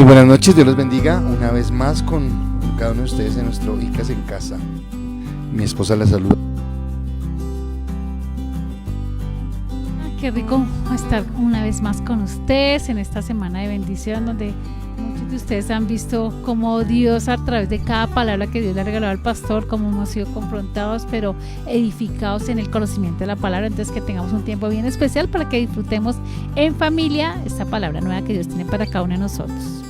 buenas noches, Dios los bendiga una vez más con cada uno de ustedes en nuestro ICAS en casa. Mi esposa la saluda. Qué rico estar una vez más con ustedes en esta semana de bendición, donde muchos de ustedes han visto cómo Dios, a través de cada palabra que Dios le ha regalado al pastor, cómo hemos sido confrontados pero edificados en el conocimiento de la palabra. Entonces, que tengamos un tiempo bien especial para que disfrutemos en familia esta palabra nueva que Dios tiene para cada uno de nosotros.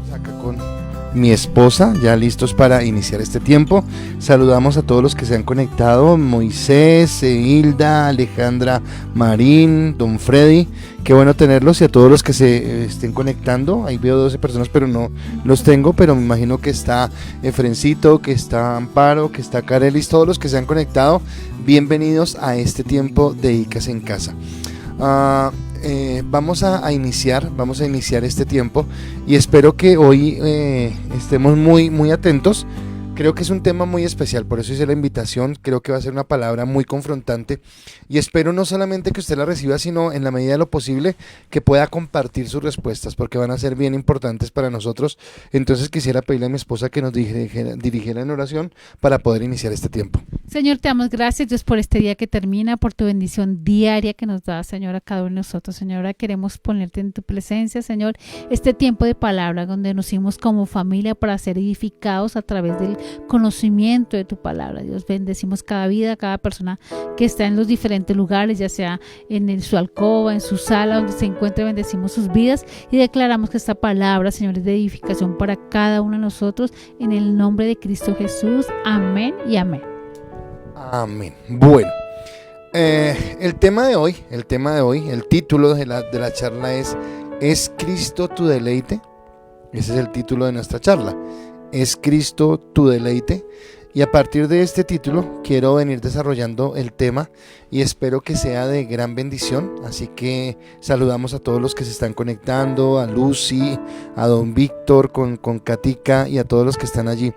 Estamos acá con mi esposa, ya listos para iniciar este tiempo. Saludamos a todos los que se han conectado: Moisés, Hilda, Alejandra, Marín, Don Freddy. Qué bueno tenerlos, y a todos los que se estén conectando. Ahí veo 12 personas, pero no los tengo, pero me imagino que está Efrencito, que está Amparo, que está Carelis. Todos los que se han conectado, bienvenidos a este tiempo de ICAS en casa. Vamos a iniciar este tiempo, y espero que hoy estemos muy atentos. Creo que es un tema muy especial, por eso hice la invitación. Creo que va a ser una palabra muy confrontante, y espero no solamente que usted la reciba, sino en la medida de lo posible que pueda compartir sus respuestas, porque van a ser bien importantes para nosotros. Entonces quisiera pedirle a mi esposa que nos dirigiera en oración para poder iniciar este tiempo. Señor, te damos gracias, Dios, por este día que termina, por tu bendición diaria que nos da, Señor, a cada uno de nosotros. Señor, ahora queremos ponerte en tu presencia, Señor, este tiempo de palabra donde nos unimos como familia para ser edificados a través del conocimiento de tu palabra. Dios, bendecimos cada vida, cada persona que está en los diferentes lugares, ya sea en su alcoba, en su sala, donde se encuentre. Bendecimos sus vidas y declaramos que esta palabra, Señor, es de edificación para cada uno de nosotros, en el nombre de Cristo Jesús. Amén y amén. Amén. Bueno, el tema de hoy, el título de la charla ¿Es Cristo tu deleite? Ese es el título de nuestra charla. ¿Es Cristo tu deleite? Y a partir de este título quiero venir desarrollando el tema, y espero que sea de gran bendición. Así que saludamos a todos los que se están conectando, a Lucy, a Don Víctor con Katica, y a todos los que están allí.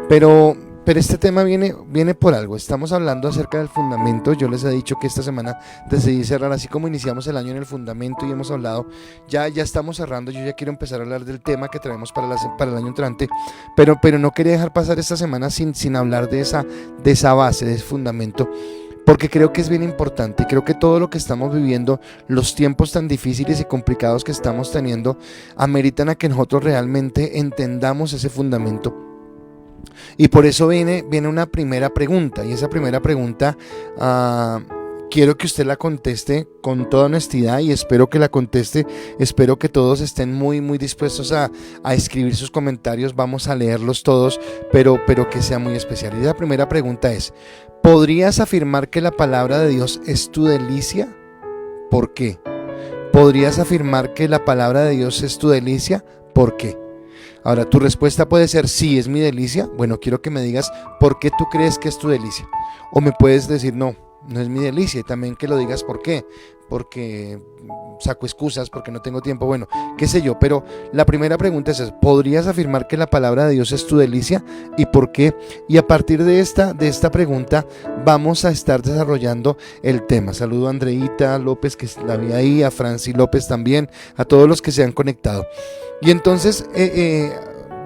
Pero este tema viene por algo. Estamos hablando acerca del fundamento. Yo les he dicho que esta semana decidí cerrar, así como iniciamos el año en el fundamento y hemos hablado, ya estamos cerrando. Yo ya quiero empezar a hablar del tema que traemos para el año entrante, pero no quería dejar pasar esta semana sin hablar de esa base, de ese fundamento, porque creo que es bien importante. Creo que todo lo que estamos viviendo, los tiempos tan difíciles y complicados que estamos teniendo, ameritan a que nosotros realmente entendamos ese fundamento. Y por eso viene una primera pregunta, y esa primera pregunta quiero que usted la conteste con toda honestidad, y espero que la conteste. Espero que todos estén muy dispuestos a escribir sus comentarios. Vamos a leerlos todos, pero que sea muy especial. Y la primera pregunta es: ¿podrías afirmar que la palabra de Dios es tu delicia? ¿Por qué? ¿Podrías afirmar que la palabra de Dios es tu delicia? ¿Por qué? Ahora, tu respuesta puede ser: sí, es mi delicia. Bueno, quiero que me digas por qué tú crees que es tu delicia. O me puedes decir: no es mi delicia, y también que lo digas por qué. Porque saco excusas, porque no tengo tiempo, bueno, qué sé yo. Pero la primera pregunta es: ¿podrías afirmar que la palabra de Dios es tu delicia? ¿Y por qué? Y a partir de esta pregunta vamos a estar desarrollando el tema. Saludo a Andreita López, que la vi ahí, a Franci López también, a todos los que se han conectado. Y entonces,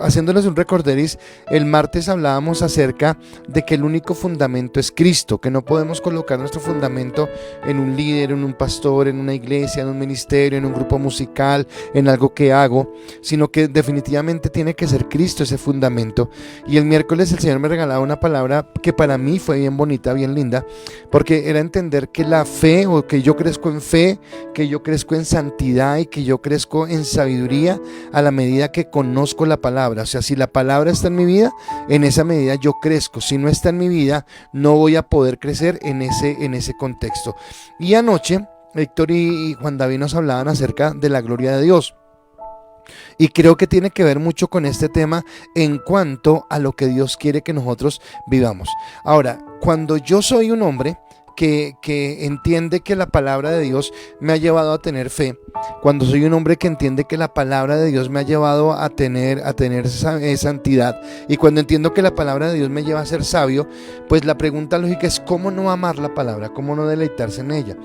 haciéndoles un recorderis, el martes hablábamos acerca de que el único fundamento es Cristo, que no podemos colocar nuestro fundamento en un líder, en un pastor, en una iglesia, en un ministerio, en un grupo musical, en algo que hago, sino que definitivamente tiene que ser Cristo ese fundamento. Y el miércoles el Señor me regalaba una palabra que para mí fue bien bonita, bien linda, porque era entender que la fe, o que yo crezco en fe, que yo crezco en santidad y que yo crezco en sabiduría a la medida que conozco la palabra. O sea, si la palabra está en mi vida, en esa medida yo crezco. Si no está en mi vida, no voy a poder crecer en ese contexto. Y anoche Héctor y Juan David nos hablaban acerca de la gloria de Dios, y creo que tiene que ver mucho con este tema en cuanto a lo que Dios quiere que nosotros vivamos. Ahora, cuando yo soy un hombre que entiende que la palabra de Dios me ha llevado a tener fe, cuando soy un hombre que entiende que la palabra de Dios me ha llevado a tener santidad, y cuando entiendo que la palabra de Dios me lleva a ser sabio, pues la pregunta lógica es ¿cómo no amar la palabra? ¿Cómo no deleitarse en ella?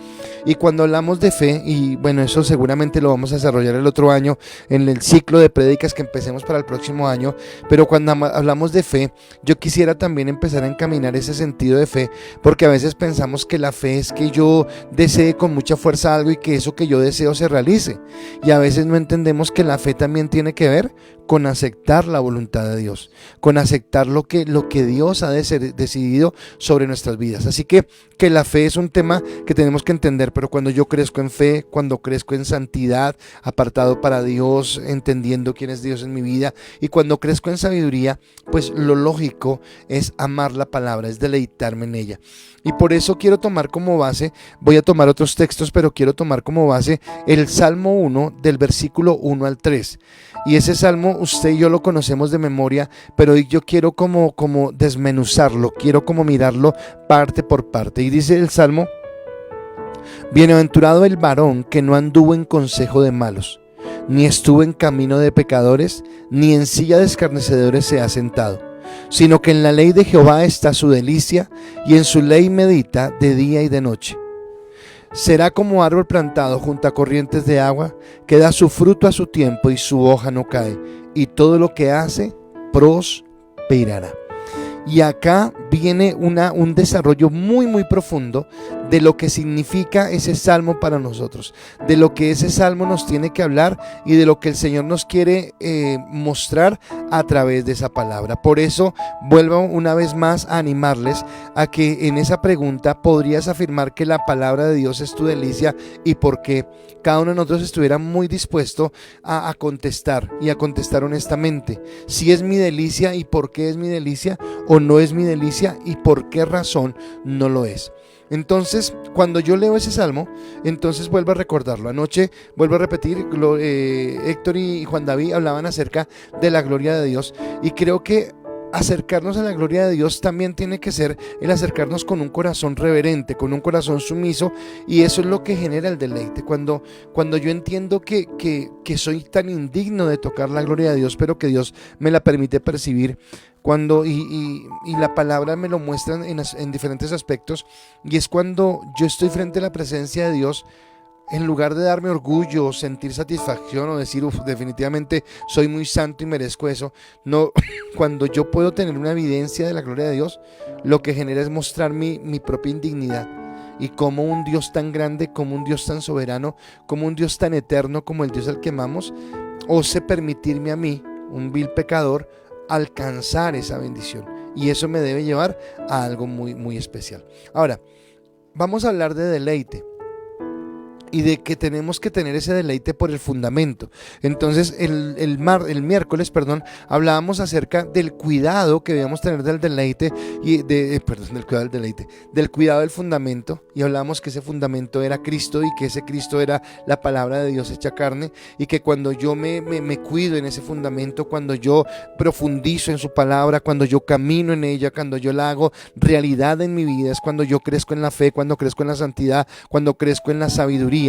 Y cuando hablamos de fe, y bueno, eso seguramente lo vamos a desarrollar el otro año en el ciclo de prédicas que empecemos para el próximo año, pero cuando hablamos de fe, yo quisiera también empezar a encaminar ese sentido de fe, porque a veces pensamos que la fe es que yo desee con mucha fuerza algo y que eso que yo deseo se realice, y a veces no entendemos que la fe también tiene que ver con aceptar la voluntad de Dios, con aceptar lo que Dios ha decidido sobre nuestras vidas. Así que la fe es un tema que tenemos que entender, pero cuando yo crezco en fe, cuando crezco en santidad, apartado para Dios, entendiendo quién es Dios en mi vida, y cuando crezco en sabiduría, pues lo lógico es amar la palabra, es deleitarme en ella. Y por eso quiero tomar como base, voy a tomar otros textos, pero quiero tomar como base el Salmo 1 del versículo 1 al 3. Y ese salmo usted y yo lo conocemos de memoria, pero yo quiero como desmenuzarlo, quiero como mirarlo parte por parte. Y dice el salmo: bienaventurado el varón que no anduvo en consejo de malos, ni estuvo en camino de pecadores, ni en silla de escarnecedores se ha sentado, sino que en la ley de Jehová está su delicia, y en su ley medita de día y de noche. Será como árbol plantado junto a corrientes de agua, que da su fruto a su tiempo y su hoja no cae, y todo lo que hace prosperará. Y acá viene un desarrollo muy profundo de lo que significa ese salmo para nosotros, de lo que ese salmo nos tiene que hablar y de lo que el Señor nos quiere mostrar a través de esa palabra. Por eso vuelvo una vez más a animarles a que en esa pregunta podrías afirmar que la palabra de Dios es tu delicia, y por qué cada uno de nosotros estuviera muy dispuesto a contestar, y a contestar honestamente si es mi delicia y por qué es mi delicia, o no es mi delicia y por qué razón no lo es. Entonces, cuando yo leo ese salmo, entonces vuelvo a recordarlo. Anoche, vuelvo a repetir, Héctor y Juan David hablaban acerca de la gloria de Dios, y creo que acercarnos a la gloria de Dios también tiene que ser el acercarnos con un corazón reverente, con un corazón sumiso, y eso es lo que genera el deleite. Cuando yo entiendo que soy tan indigno de tocar la gloria de Dios, pero que Dios me la permite percibir, y la palabra me lo muestra en diferentes aspectos, y es cuando yo estoy frente a la presencia de Dios, en lugar de darme orgullo, sentir satisfacción o decir definitivamente soy muy santo y merezco eso, no, cuando yo puedo tener una evidencia de la gloria de Dios, lo que genera es mostrar mi propia indignidad, y como un Dios tan grande, como un Dios tan soberano, como un Dios tan eterno como el Dios al que amamos, ose permitirme a mí, un vil pecador, alcanzar esa bendición, y eso me debe llevar a algo muy especial. Ahora, vamos a hablar de deleite, y de que tenemos que tener ese deleite por el fundamento. Entonces el miércoles, hablábamos acerca del cuidado que debemos tener del deleite, y del cuidado del fundamento, y hablábamos que ese fundamento era Cristo, y que ese Cristo era la palabra de Dios hecha carne, y que cuando yo me cuido en ese fundamento, cuando yo profundizo en su palabra, cuando yo camino en ella, cuando yo la hago realidad en mi vida, es cuando yo crezco en la fe, cuando crezco en la santidad, cuando crezco en la sabiduría.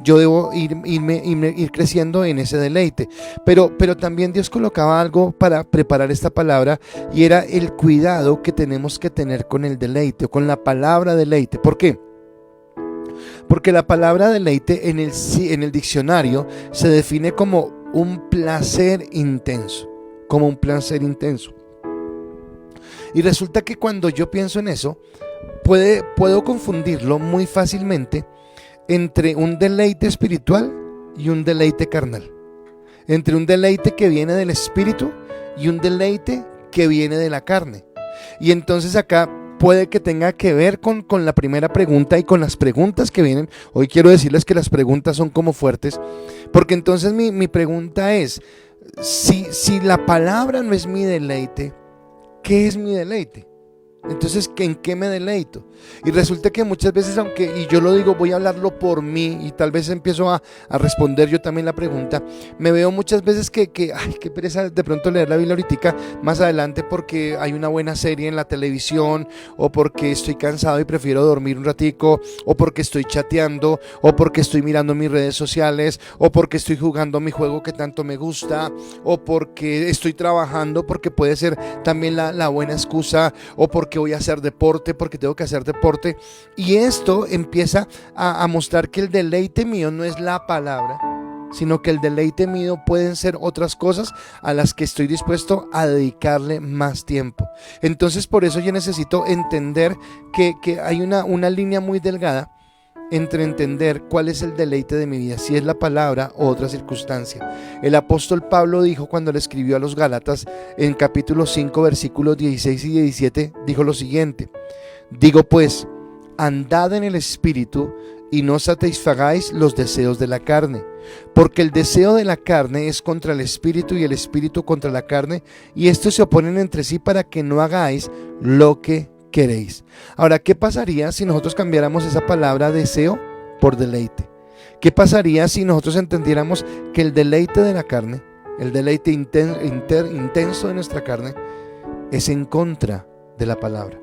Yo debo ir creciendo en ese deleite, pero también Dios colocaba algo para preparar esta palabra, y era el cuidado que tenemos que tener con el deleite, o con la palabra deleite. ¿Por qué? Porque la palabra deleite en el diccionario se define como un placer intenso, y resulta que cuando yo pienso en eso, puedo confundirlo muy fácilmente entre un deleite espiritual y un deleite carnal, entre un deleite que viene del espíritu y un deleite que viene de la carne. Y entonces acá puede que tenga que ver con la primera pregunta y con las preguntas que vienen. Hoy quiero decirles que las preguntas son como fuertes, porque entonces mi pregunta es, si la palabra no es mi deleite, ¿qué es mi deleite? Entonces, ¿en qué me deleito? Y resulta que muchas veces, y yo lo digo, voy a hablarlo por mí, y tal vez empiezo a responder yo también la pregunta, me veo muchas veces que ay, qué pereza de pronto leer la Biblia ahorita más adelante porque hay una buena serie en la televisión, o porque estoy cansado y prefiero dormir un ratico, o porque estoy chateando, o porque estoy mirando mis redes sociales, o porque estoy jugando mi juego que tanto me gusta, o porque estoy trabajando, porque puede ser también la buena excusa, o porque voy a hacer deporte, porque tengo que hacer deporte. Y esto empieza a mostrar que el deleite mío no es la palabra, sino que el deleite mío pueden ser otras cosas a las que estoy dispuesto a dedicarle más tiempo. Entonces, por eso yo necesito entender que hay una línea muy delgada entre entender cuál es el deleite de mi vida, si es la palabra o otra circunstancia. El apóstol Pablo dijo cuando le escribió a los Gálatas en capítulo 5 versículos 16 y 17, dijo lo siguiente: digo pues, andad en el Espíritu y no satisfagáis los deseos de la carne, porque el deseo de la carne es contra el Espíritu y el Espíritu contra la carne, y estos se oponen entre sí para que no hagáis lo que queréis. Ahora, ¿qué pasaría si nosotros cambiáramos esa palabra deseo por deleite? ¿Qué pasaría si nosotros entendiéramos que el deleite de la carne, el deleite intenso de nuestra carne, es en contra de la palabra?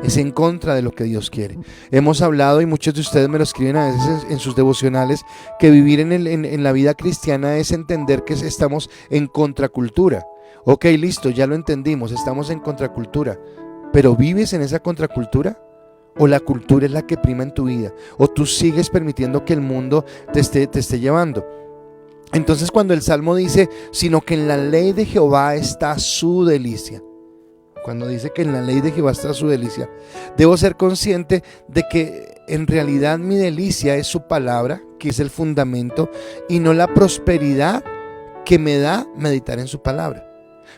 Es en contra de lo que Dios quiere. Hemos hablado, y muchos de ustedes me lo escriben a veces en sus devocionales, que vivir en la vida cristiana es entender que estamos en contracultura. Ok, listo, ya lo entendimos, estamos en contracultura. ¿Pero vives en esa contracultura? ¿O la cultura es la que prima en tu vida? ¿O tú sigues permitiendo que el mundo te esté llevando? Entonces, cuando el Salmo dice, sino que en la ley de Jehová está su delicia, cuando dice que en la ley de Jehová está su delicia, debo ser consciente de que en realidad mi delicia es su palabra, que es el fundamento, y no la prosperidad que me da meditar en su palabra.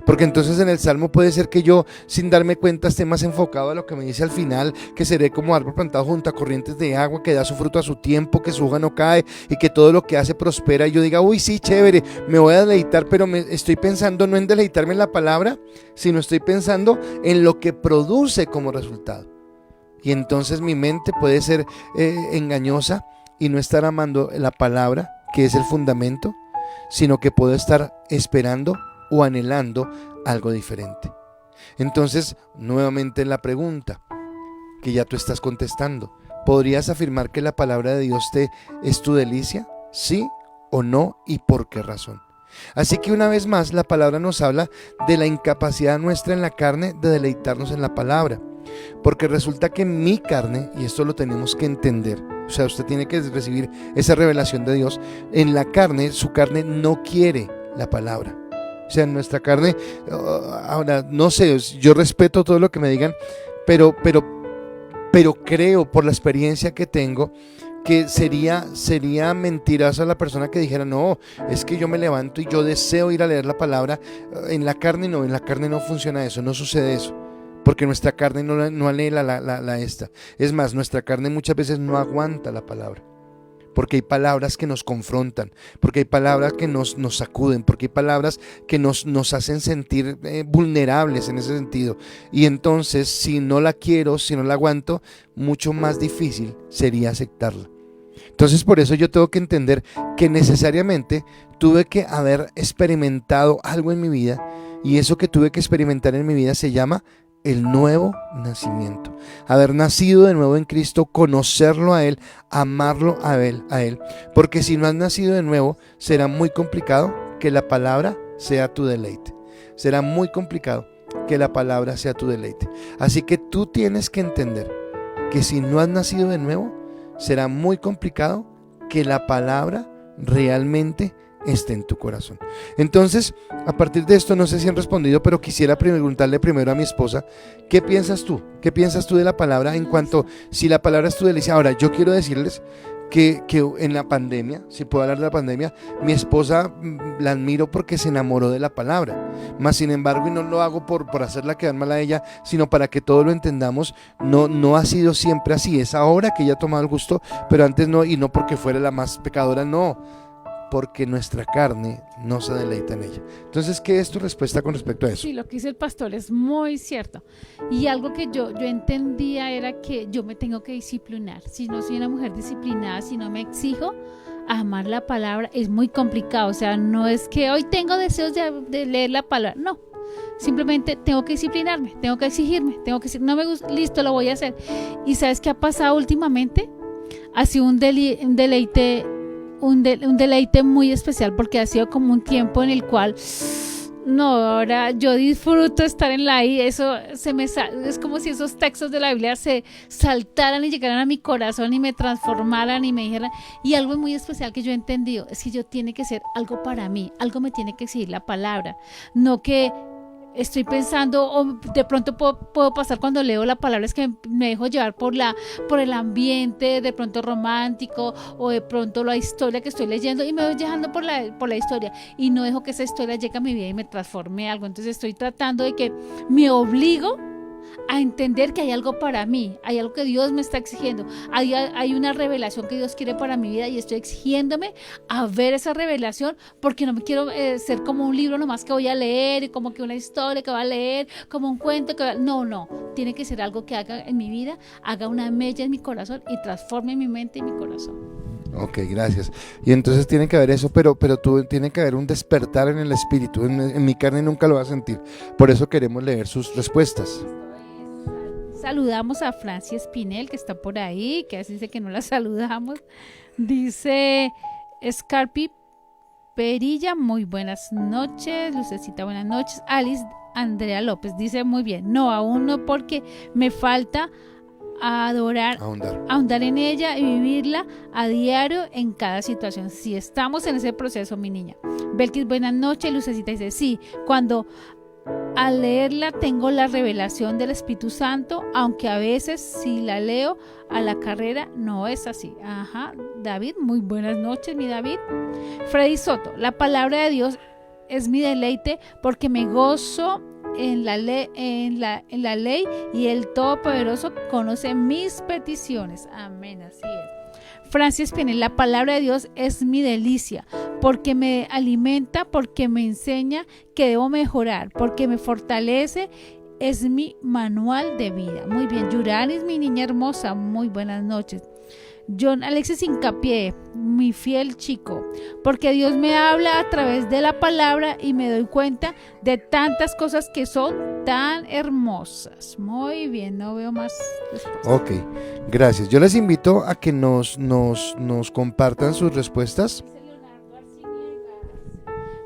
Porque entonces en el Salmo puede ser que yo, sin darme cuenta, esté más enfocado a lo que me dice al final, que seré como árbol plantado junto a corrientes de agua, que da su fruto a su tiempo, que su hoja no cae y que todo lo que hace prospera. Y yo diga, uy, sí, chévere, me voy a deleitar, pero estoy pensando no en deleitarme en la palabra, sino estoy pensando en lo que produce como resultado. Y entonces mi mente puede ser engañosa y no estar amando la palabra, que es el fundamento, sino que puedo estar esperando o anhelando algo diferente. Entonces, nuevamente la pregunta que ya tú estás contestando: ¿podrías afirmar que la palabra de Dios es tu delicia? ¿Sí o no? ¿Y por qué razón? Así que una vez más la palabra nos habla de la incapacidad nuestra en la carne de deleitarnos en la palabra. Porque resulta que mi carne, y esto lo tenemos que entender, o sea, usted tiene que recibir esa revelación de Dios, en la carne, su carne no quiere la palabra. O sea, en nuestra carne, ahora no sé, yo respeto todo lo que me digan, pero creo por la experiencia que tengo que sería mentirosa la persona que dijera, no, es que yo me levanto y yo deseo ir a leer la palabra. En la carne no funciona eso, no sucede eso, porque nuestra carne no anhela la esta. Es más, nuestra carne muchas veces no aguanta la palabra. Porque hay palabras que nos confrontan, porque hay palabras que nos sacuden, porque hay palabras que nos hacen sentir vulnerables en ese sentido. Y entonces, si no la quiero, si no la aguanto, mucho más difícil sería aceptarla. Entonces, por eso yo tengo que entender que necesariamente tuve que haber experimentado algo en mi vida, y eso que tuve que experimentar en mi vida se llama el nuevo nacimiento. Haber nacido de nuevo en Cristo, conocerlo a Él, amarlo a Él. Porque si no has nacido de nuevo, será muy complicado que la palabra sea tu deleite. Será muy complicado que la palabra sea tu deleite. Así que tú tienes que entender que si no has nacido de nuevo, será muy complicado que la palabra realmente esté en tu corazón. Entonces, a partir de esto, no sé si han respondido, pero quisiera preguntarle primero a mi esposa, ¿qué piensas tú? ¿Qué piensas tú de la palabra en cuanto si la palabra es tu delicia? Ahora, yo quiero decirles que en la pandemia, si puedo hablar de la pandemia, mi esposa la admiro porque se enamoró de la palabra. Más sin embargo, y no lo hago por hacerla quedar mal a ella, sino para que todos lo entendamos, no ha sido siempre así. Es ahora que ella ha tomado el gusto, pero antes no, y no porque fuera la más pecadora, no. porque nuestra carne no se deleita en ella. Entonces, ¿qué es tu respuesta con respecto a eso? Sí, lo que dice el pastor es muy cierto. Y algo que yo entendía era que yo me tengo que disciplinar. Si no soy una mujer disciplinada, si no me exijo a amar la palabra, es muy complicado. O sea, no es que hoy tengo deseos de leer la palabra, no. Simplemente tengo que disciplinarme, tengo que exigirme, tengo que decir, no me gusta, listo, lo voy a hacer. ¿Y sabes qué ha pasado últimamente? Ha sido un deleite muy especial, porque ha sido como un tiempo en el cual no, ahora yo disfruto estar en la I, eso es como si esos textos de la Biblia se saltaran y llegaran a mi corazón y me transformaran y me dijeran. Y algo muy especial que yo he entendido es que yo tiene que ser algo para mí, algo me tiene que seguir la palabra, no que estoy pensando, o de pronto puedo pasar cuando leo la palabra, es que me dejo llevar por el ambiente, de pronto romántico, o de pronto la historia que estoy leyendo, y me voy dejando por la historia, y no dejo que esa historia llegue a mi vida y me transforme algo. Entonces estoy tratando de que me obligo a entender que hay algo para mí, hay algo que Dios me está exigiendo, hay una revelación que Dios quiere para mi vida, y estoy exigiéndome a ver esa revelación, porque no me quiero ser como un libro nomás que voy a leer, y como que una historia que voy a leer, como un cuento no, tiene que ser algo que haga en mi vida, haga una mella en mi corazón y transforme mi mente y mi corazón. Ok, gracias. Y entonces tiene que haber eso, pero tiene que haber un despertar en el espíritu. En mi carne nunca lo va a sentir. Por eso queremos leer sus respuestas. Saludamos a Francia Espinel, que está por ahí, que así dice que no la saludamos. Dice Scarpi Perilla, muy buenas noches. Lucecita, buenas noches. Alice Andrea López dice muy bien. No, aún no, porque me falta ahondar en ella y vivirla a diario en cada situación. Si estamos en ese proceso, mi niña. Belkis, buenas noches. Lucecita dice sí, cuando al leerla tengo la revelación del Espíritu Santo, aunque a veces si la leo a la carrera no es así. Ajá, David, muy buenas noches, mi David. Freddy Soto, la palabra de Dios es mi deleite, porque me gozo en la ley y el Todopoderoso conoce mis peticiones. Amén, así es. Francis Pinel, la palabra de Dios es mi delicia, porque me alimenta, porque me enseña que debo mejorar, porque me fortalece, es mi manual de vida. Muy bien, Yuranis, mi niña hermosa, muy buenas noches. John Alexis Hincapié, mi fiel chico, porque Dios me habla a través de la palabra y me doy cuenta de tantas cosas que son tan hermosas. Muy bien, no veo más respuestas. Ok, gracias. Yo les invito a que nos compartan sus respuestas.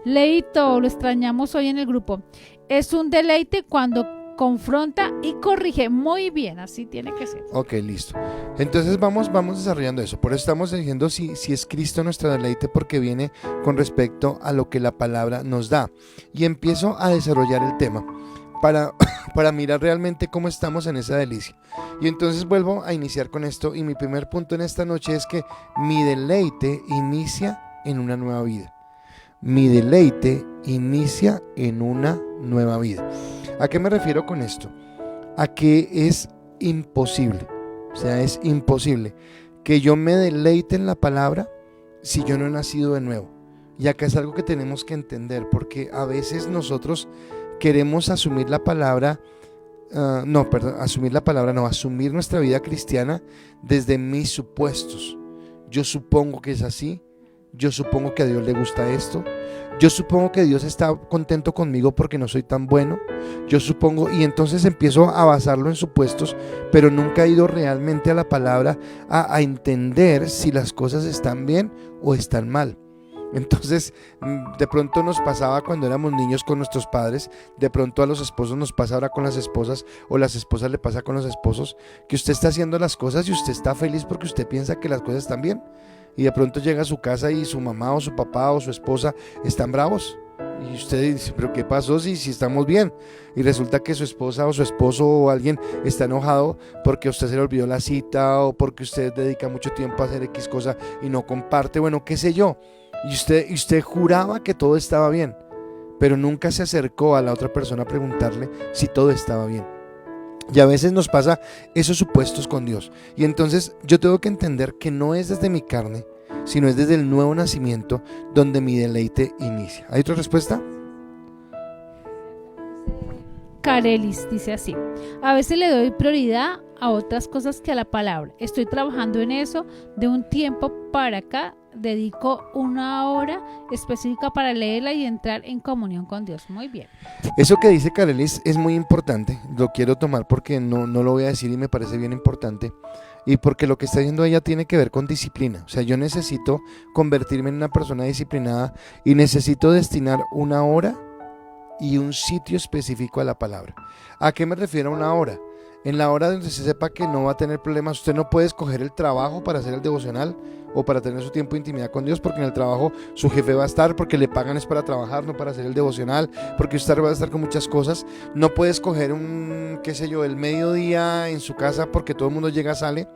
Leito, lo extrañamos hoy en el grupo. Es un deleite cuando confronta y corrige. Muy bien, así tiene que ser. Ok, listo. Entonces vamos desarrollando eso. Por eso estamos diciendo si es Cristo nuestro deleite, porque viene con respecto a lo que la palabra nos da. Y empiezo a desarrollar el tema para mirar realmente cómo estamos en esa delicia. Y entonces vuelvo a iniciar con esto, y mi primer punto en esta noche es que mi deleite inicia en una nueva vida. Mi deleite inicia en una nueva vida. ¿A qué me refiero con esto? A que es imposible, o sea, es imposible que yo me deleite en la palabra si yo no he nacido de nuevo. Y acá es algo que tenemos que entender, porque a veces nosotros queremos asumir la palabra, asumir nuestra vida cristiana desde mis supuestos. Yo supongo que es así. Yo supongo que a Dios le gusta esto. Yo supongo que Dios está contento conmigo porque no soy tan bueno. Yo supongo, y entonces empiezo a basarlo en supuestos, pero nunca he ido realmente a la palabra a entender si las cosas están bien o están mal. Entonces, de pronto nos pasaba cuando éramos niños con nuestros padres, de pronto a los esposos nos pasa ahora con las esposas, o las esposas le pasa con los esposos, que usted está haciendo las cosas y usted está feliz porque usted piensa que las cosas están bien. Y de pronto llega a su casa y su mamá o su papá o su esposa están bravos. Y usted dice, ¿pero qué pasó si estamos bien? Y resulta que su esposa o su esposo o alguien está enojado porque a usted se le olvidó la cita, o porque usted dedica mucho tiempo a hacer X cosa y no comparte, bueno, qué sé yo. Y usted juraba que todo estaba bien, pero nunca se acercó a la otra persona a preguntarle si todo estaba bien. Y a veces nos pasa esos supuestos con Dios. Y entonces yo tengo que entender que no es desde mi carne, sino es desde el nuevo nacimiento donde mi deleite inicia. ¿Hay otra respuesta? Carelis dice así: a veces le doy prioridad a otras cosas que a la palabra. Estoy trabajando en eso. De un tiempo para acá dedico una hora específica para leerla y entrar en comunión con Dios. Muy bien. Eso que dice Carelis es muy importante. Lo quiero tomar porque no lo voy a decir y me parece bien importante. Y porque lo que está diciendo ella tiene que ver con disciplina. O sea, yo necesito convertirme en una persona disciplinada y necesito destinar una hora y un sitio específico a la palabra. ¿A qué me refiero a una hora? En la hora donde se sepa que no va a tener problemas. Usted no puede escoger el trabajo para hacer el devocional o para tener su tiempo de intimidad con Dios, porque en el trabajo su jefe va a estar, porque le pagan es para trabajar, no para hacer el devocional, porque usted va a estar con muchas cosas. No puede escoger el mediodía en su casa porque todo el mundo llega, sale.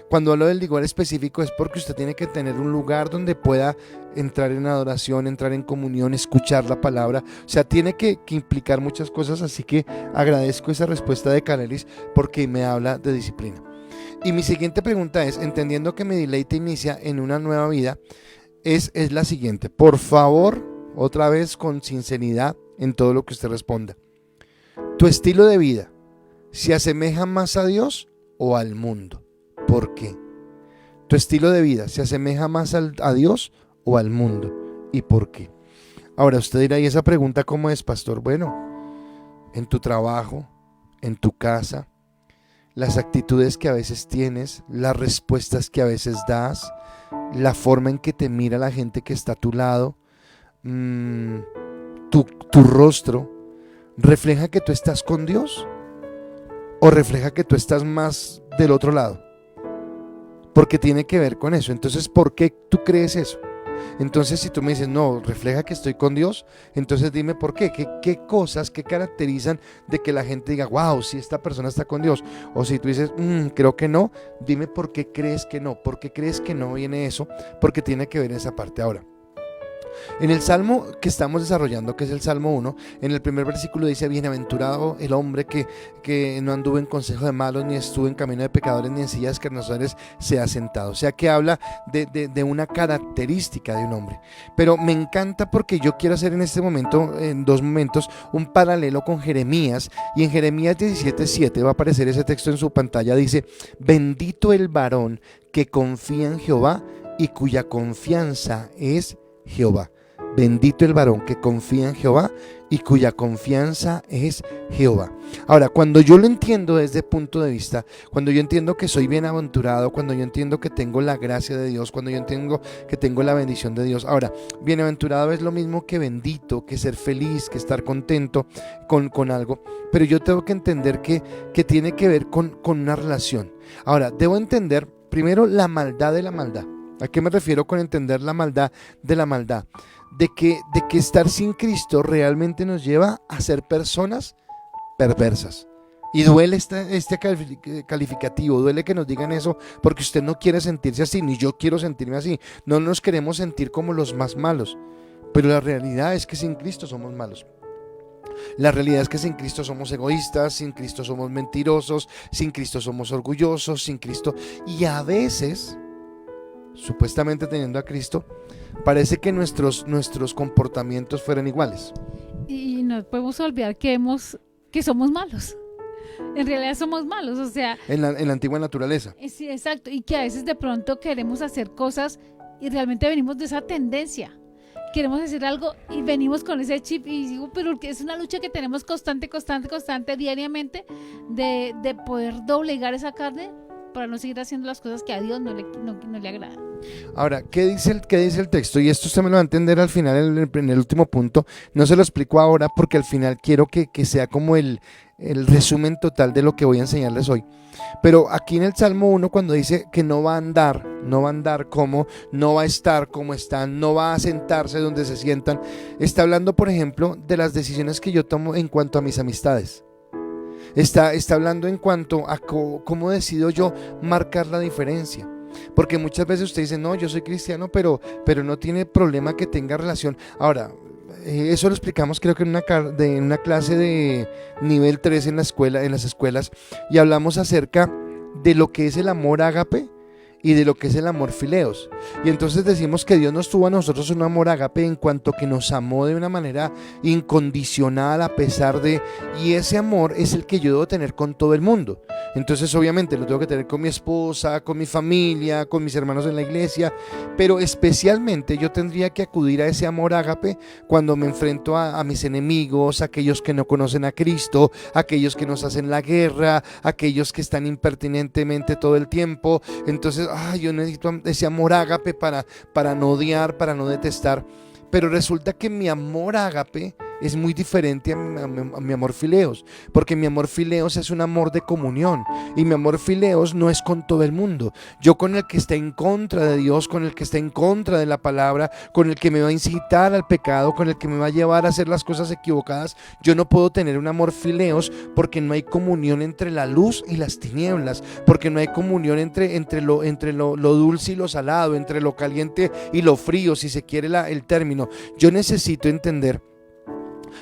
Cuando hablo del lugar específico es porque usted tiene que tener un lugar donde pueda entrar en adoración, entrar en comunión, escuchar la palabra. O sea, tiene que implicar muchas cosas, así que agradezco esa respuesta de Canelis porque me habla de disciplina. Y mi siguiente pregunta es, entendiendo que mi deleite inicia en una nueva vida, es la siguiente. Por favor, otra vez con sinceridad en todo lo que usted responda. ¿Tu estilo de vida se asemeja más a Dios o al mundo? ¿Por qué? ¿Tu estilo de vida se asemeja más a Dios o al mundo? ¿Y por qué? Ahora usted dirá, ¿y esa pregunta cómo es, pastor? Bueno, en tu trabajo, en tu casa, las actitudes que a veces tienes, las respuestas que a veces das, la forma en que te mira la gente que está a tu lado, tu rostro, ¿refleja que tú estás con Dios o refleja que tú estás más del otro lado? Porque tiene que ver con eso. Entonces, ¿por qué tú crees eso? Entonces, si tú me dices, no, refleja que estoy con Dios, entonces dime por qué. ¿Qué cosas, qué caracterizan de que la gente diga, wow, si esta persona está con Dios? O si tú dices, creo que no, dime por qué crees que no. ¿Por qué crees que no viene eso? Porque tiene que ver esa parte. Ahora, en el salmo que estamos desarrollando, que es el Salmo 1, en el primer versículo dice, bienaventurado el hombre que no anduvo en consejo de malos, ni estuvo en camino de pecadores, ni en silla de escarnecedores se ha sentado. O sea que habla de una característica de un hombre. Pero me encanta porque yo quiero hacer en este momento, en dos momentos, un paralelo con Jeremías. Y en Jeremías 17:7 va a aparecer ese texto en su pantalla. Dice, bendito el varón que confía en Jehová y cuya confianza es Jehová. Bendito el varón que confía en Jehová y cuya confianza es Jehová. Ahora, cuando yo lo entiendo desde ese punto de vista, cuando yo entiendo que soy bienaventurado, cuando yo entiendo que tengo la gracia de Dios, cuando yo entiendo que tengo la bendición de Dios. Ahora, bienaventurado es lo mismo que bendito, que ser feliz, que estar contento con algo, pero yo tengo que entender que tiene que ver con una relación. Ahora, debo entender primero la maldad de la maldad. ¿A qué me refiero con entender la maldad de la maldad? De que estar sin Cristo realmente nos lleva a ser personas perversas. Y duele este calificativo, duele que nos digan eso, porque usted no quiere sentirse así, ni yo quiero sentirme así. No nos queremos sentir como los más malos, pero la realidad es que sin Cristo somos malos. La realidad es que sin Cristo somos egoístas, sin Cristo somos mentirosos, sin Cristo somos orgullosos, sin Cristo. Y a veces, supuestamente teniendo a Cristo, parece que nuestros comportamientos fueran iguales. Y no podemos olvidar que somos malos. En realidad somos malos, o sea, en la antigua naturaleza. Sí, exacto, y que a veces de pronto queremos hacer cosas y realmente venimos de esa tendencia. Queremos hacer algo y venimos con ese chip y digo, pero es una lucha que tenemos constante, diariamente, de poder doblegar esa carne para no seguir haciendo las cosas que a Dios no le agradan. Ahora, ¿qué dice el texto? Y esto usted me lo va a entender al final, en el último punto. No se lo explico ahora porque al final quiero que sea como el resumen total de lo que voy a enseñarles hoy. Pero aquí en el Salmo 1, cuando dice que no va a andar como, no va a estar como están, no va a sentarse donde se sientan, está hablando, por ejemplo, de las decisiones que yo tomo en cuanto a mis amistades. Está hablando en cuanto a cómo decido yo marcar la diferencia. Porque muchas veces usted dice, no, yo soy cristiano, pero no tiene problema que tenga relación. Ahora, eso lo explicamos creo que en una clase de nivel 3 en las escuelas, y hablamos acerca de lo que es el amor ágape y de lo que es el amor fileos. Y entonces decimos que Dios nos tuvo a nosotros un amor ágape en cuanto que nos amó de una manera incondicional a pesar de, y ese amor es el que yo debo tener con todo el mundo. Entonces obviamente lo tengo que tener con mi esposa, con mi familia, con mis hermanos en la iglesia, pero especialmente yo tendría que acudir a ese amor ágape cuando me enfrento a mis enemigos, a aquellos que no conocen a Cristo, a aquellos que nos hacen la guerra, a aquellos que están impertinentemente todo el tiempo. Entonces yo necesito ese amor ágape para no odiar, para no detestar. Pero resulta que mi amor ágape es muy diferente a mi amor fileos, porque mi amor fileos es un amor de comunión y mi amor fileos no es con todo el mundo. Yo con el que está en contra de Dios, con el que está en contra de la palabra, con el que me va a incitar al pecado, con el que me va a llevar a hacer las cosas equivocadas, yo no puedo tener un amor fileos porque no hay comunión entre la luz y las tinieblas, porque no hay comunión entre lo dulce y lo salado, entre lo caliente y lo frío, si se quiere el término. Yo necesito entender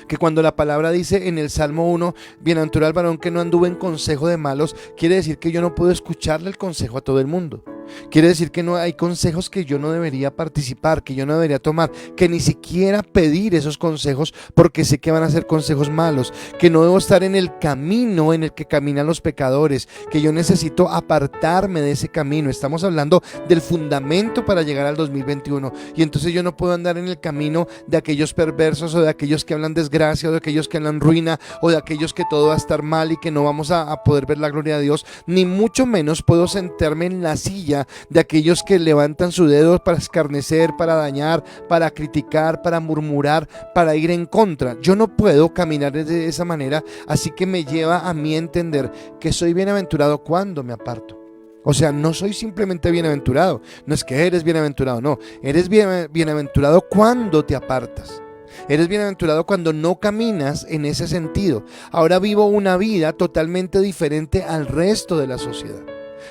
que cuando la palabra dice en el Salmo 1, bienaventurado el varón que no anduvo en consejo de malos, quiere decir que yo no puedo escucharle el consejo a todo el mundo. Quiere decir que no hay consejos que yo no debería participar, que yo no debería tomar, que ni siquiera pedir esos consejos porque sé que van a ser consejos malos, que no debo estar en el camino en el que caminan los pecadores, que yo necesito apartarme de ese camino. Estamos hablando del fundamento para llegar al 2021 y entonces yo no puedo andar en el camino de aquellos perversos o de aquellos que hablan desgracia o de aquellos que hablan ruina o de aquellos que todo va a estar mal y que no vamos a poder ver la gloria de Dios, ni mucho menos puedo sentarme en la silla de aquellos que levantan su dedo para escarnecer, para dañar, para criticar, para murmurar, para ir en contra. Yo no puedo caminar de esa manera, así que me lleva a mí entender que soy bienaventurado cuando me aparto. O sea, no soy simplemente bienaventurado, no es que eres bienaventurado, no, eres bienaventurado cuando te apartas. Eres bienaventurado cuando no caminas en ese sentido. Ahora vivo una vida totalmente diferente al resto de la sociedad.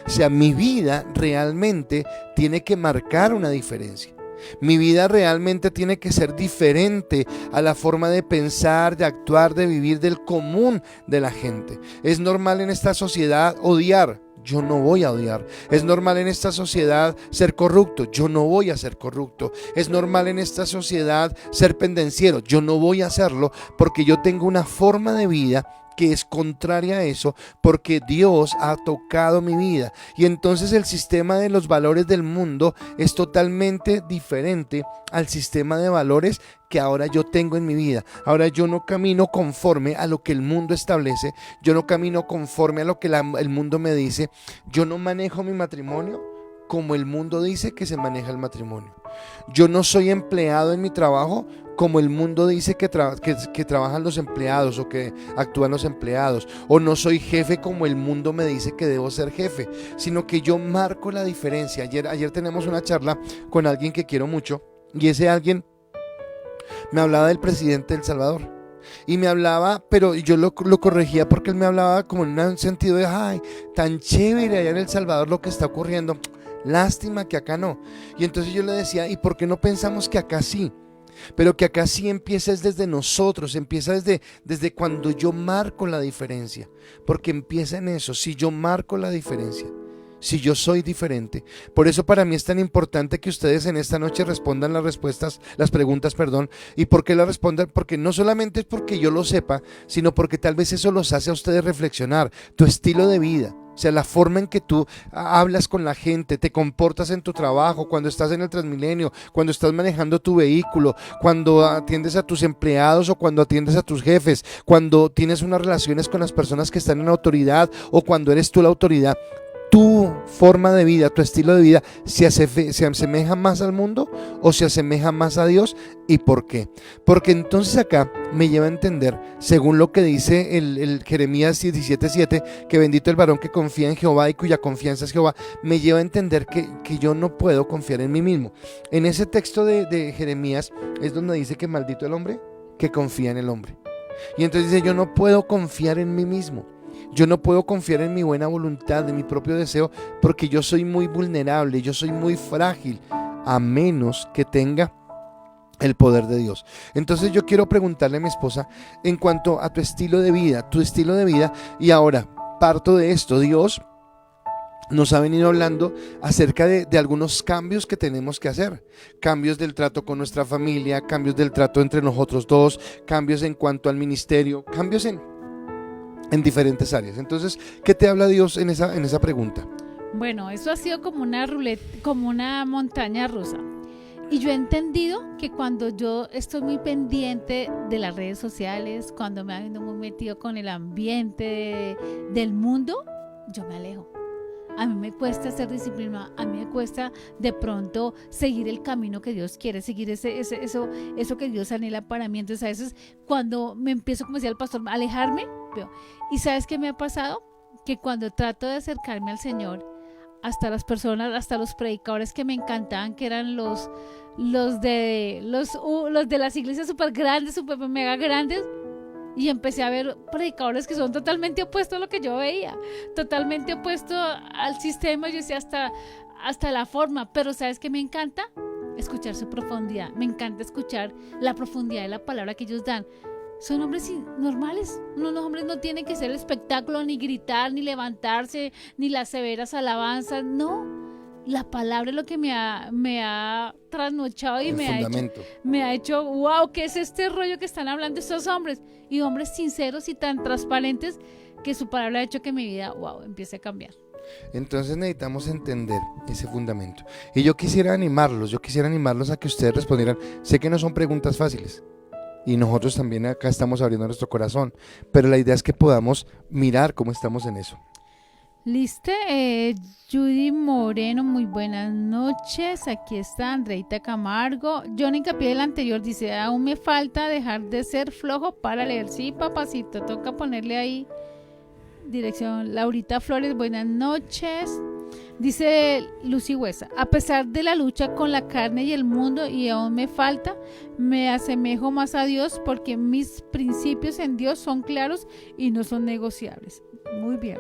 O sea, mi vida realmente tiene que marcar una diferencia. Mi vida realmente tiene que ser diferente a la forma de pensar, de actuar, de vivir del común de la gente. Es normal en esta sociedad odiar. Yo no voy a odiar. Es normal en esta sociedad ser corrupto. Yo no voy a ser corrupto. Es normal en esta sociedad ser pendenciero. Yo no voy a hacerlo porque yo tengo una forma de vida que es contraria a eso, porque Dios ha tocado mi vida. Y entonces el sistema de los valores del mundo es totalmente diferente al sistema de valores que ahora yo tengo en mi vida. Ahora yo no camino conforme a lo que el mundo establece, yo no camino conforme a lo que el mundo me dice, yo no manejo mi matrimonio como el mundo dice que se maneja el matrimonio. Yo no soy empleado en mi trabajo como el mundo dice que trabajan los empleados o que actúan los empleados, o no soy jefe como el mundo me dice que debo ser jefe, sino que yo marco la diferencia. Ayer tenemos una charla con alguien que quiero mucho y ese alguien me hablaba del presidente de El Salvador y me hablaba, pero yo lo corregía porque él me hablaba como en un sentido de ay, tan chévere allá en El Salvador lo que está ocurriendo, lástima que acá no. Y entonces yo le decía, ¿y por qué no pensamos que acá sí? Pero que acá sí empieza es desde nosotros, empieza desde cuando yo marco la diferencia, porque empieza en eso, si yo marco la diferencia, si yo soy diferente. Por eso para mí es tan importante que ustedes en esta noche respondan las preguntas. ¿Y por qué las respondan? Porque no solamente es porque yo lo sepa, sino porque tal vez eso los hace a ustedes reflexionar, tu estilo de vida. O sea, la forma en que tú hablas con la gente, te comportas en tu trabajo, cuando estás en el Transmilenio, cuando estás manejando tu vehículo, cuando atiendes a tus empleados o cuando atiendes a tus jefes, cuando tienes unas relaciones con las personas que están en autoridad o cuando eres tú la autoridad. Tu forma de vida, tu estilo de vida, ¿se asemeja más al mundo o se asemeja más a Dios? ¿Y por qué? Porque entonces acá me lleva a entender, según lo que dice el Jeremías 17:7, que bendito el varón que confía en Jehová y cuya confianza es Jehová, me lleva a entender que yo no puedo confiar en mí mismo. En ese texto de Jeremías es donde dice que maldito el hombre que confía en el hombre. Y entonces dice, yo no puedo confiar en mí mismo. Yo no puedo confiar en mi buena voluntad, en mi propio deseo, porque yo soy muy vulnerable, yo soy muy frágil, a menos que tenga el poder de Dios. Entonces yo quiero preguntarle a mi esposa en cuanto a tu estilo de vida, y ahora parto de esto. Dios nos ha venido hablando acerca de algunos cambios que tenemos que hacer, cambios del trato con nuestra familia, cambios del trato entre nosotros dos, cambios en cuanto al ministerio, cambios en diferentes áreas. Entonces, ¿qué te habla Dios en esa pregunta? Bueno, eso ha sido como una ruleta, como una montaña rusa. Y yo he entendido que cuando yo estoy muy pendiente de las redes sociales, cuando me ando muy metido con el ambiente del mundo, yo me alejo. A mí me cuesta ser disciplinada, a mí me cuesta de pronto seguir el camino que Dios quiere, seguir eso que Dios anhela para mí. Entonces a veces cuando me empiezo, como decía el pastor, a alejarme, veo. ¿Y sabes qué me ha pasado? Que cuando trato de acercarme al Señor, hasta las personas, hasta los predicadores que me encantaban, que eran los de las iglesias súper grandes, súper mega grandes, y empecé a ver predicadores que son totalmente opuestos a lo que yo veía, totalmente opuesto al sistema. Yo decía hasta la forma, pero ¿sabes qué me encanta? Escuchar su profundidad, me encanta escuchar la profundidad de la palabra que ellos dan. Son hombres normales, los hombres no tienen que ser espectáculo, ni gritar, ni levantarse, ni las severas alabanzas, no. La palabra es lo que me ha trasnochado y me ha hecho, wow, ¿qué es este rollo que están hablando estos hombres? Y hombres sinceros y tan transparentes que su palabra ha hecho que mi vida, wow, empiece a cambiar. Entonces necesitamos entender ese fundamento. Y yo quisiera animarlos a que ustedes respondieran. Sé que no son preguntas fáciles, y nosotros también acá estamos abriendo nuestro corazón, pero la idea es que podamos mirar cómo estamos en eso. Listo, Judy Moreno, muy buenas noches. Aquí está Andreita Camargo. John Hincapié del anterior dice: aún me falta dejar de ser flojo para leer. Sí, papacito, toca ponerle ahí dirección. Laurita Flores, buenas noches. Dice Lucy Huesa: a pesar de la lucha con la carne y el mundo, y aún me falta, me asemejo más a Dios porque mis principios en Dios son claros y no son negociables. Muy bien.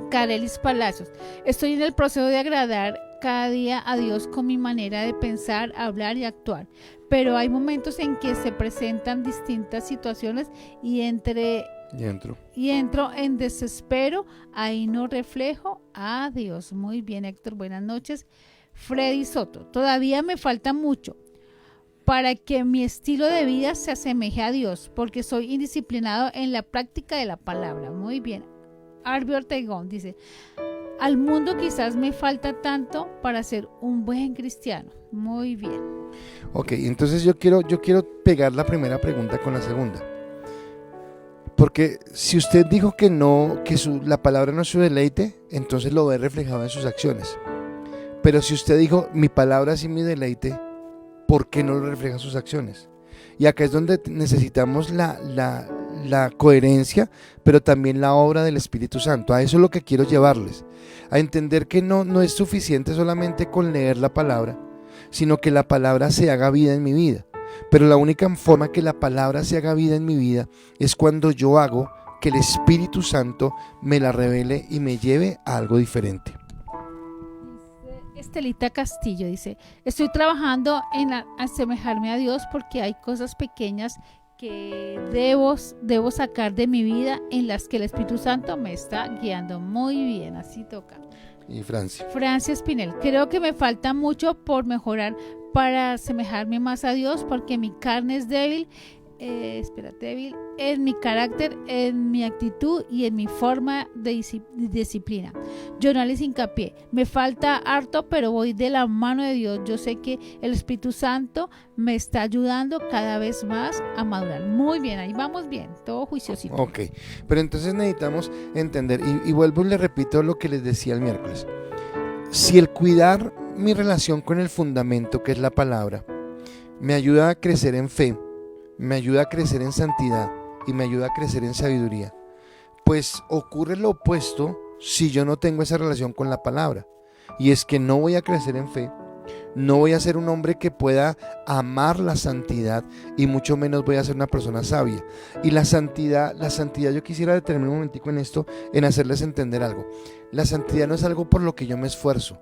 Carelis Palacios: estoy en el proceso de agradar cada día a Dios con mi manera de pensar, hablar y actuar, pero hay momentos en que se presentan distintas situaciones y entro en desespero, ahí no reflejo a Dios. Muy bien, Héctor, buenas noches. Freddy Soto: todavía me falta mucho para que mi estilo de vida se asemeje a Dios, porque soy indisciplinado en la práctica de la palabra. Muy bien. Arby Ortegón dice: al mundo quizás me falta tanto para ser un buen cristiano. Muy bien. Ok, entonces yo quiero pegar la primera pregunta con la segunda. Porque si usted dijo que no, la palabra no es su deleite, entonces lo ve reflejado en sus acciones. Pero si usted dijo mi palabra sí mi deleite, ¿por qué no lo refleja en sus acciones? Y acá es donde necesitamos la coherencia, pero también la obra del Espíritu Santo. A eso es lo que quiero llevarles, a entender que no es suficiente solamente con leer la palabra, sino que la palabra se haga vida en mi vida. Pero la única forma que la palabra se haga vida en mi vida es cuando yo hago que el Espíritu Santo me la revele y me lleve a algo diferente. Estelita Castillo dice: estoy trabajando en asemejarme a Dios porque hay cosas pequeñas que debo sacar de mi vida en las que el Espíritu Santo me está guiando. Muy bien, así toca. Y Francia Espinel: creo que me falta mucho por mejorar para asemejarme más a Dios porque mi carne es débil, débil en mi carácter, en mi actitud y en mi forma de disciplina. Jonales Hincapié: me falta harto, pero voy de la mano de Dios. Yo sé que el Espíritu Santo me está ayudando cada vez más a madurar. Muy bien, ahí vamos bien, todo juiciosito. Ok, pero entonces necesitamos entender, y vuelvo y le repito lo que les decía el miércoles. Si el cuidar mi relación con el fundamento que es la palabra me ayuda a crecer en fe, me ayuda a crecer en santidad y me ayuda a crecer en sabiduría, pues ocurre lo opuesto si yo no tengo esa relación con la palabra, y es que no voy a crecer en fe, no voy a ser un hombre que pueda amar la santidad, y mucho menos voy a ser una persona sabia. Y la santidad, yo quisiera detenerme un momentico en esto, en hacerles entender algo. La santidad no es algo por lo que yo me esfuerzo.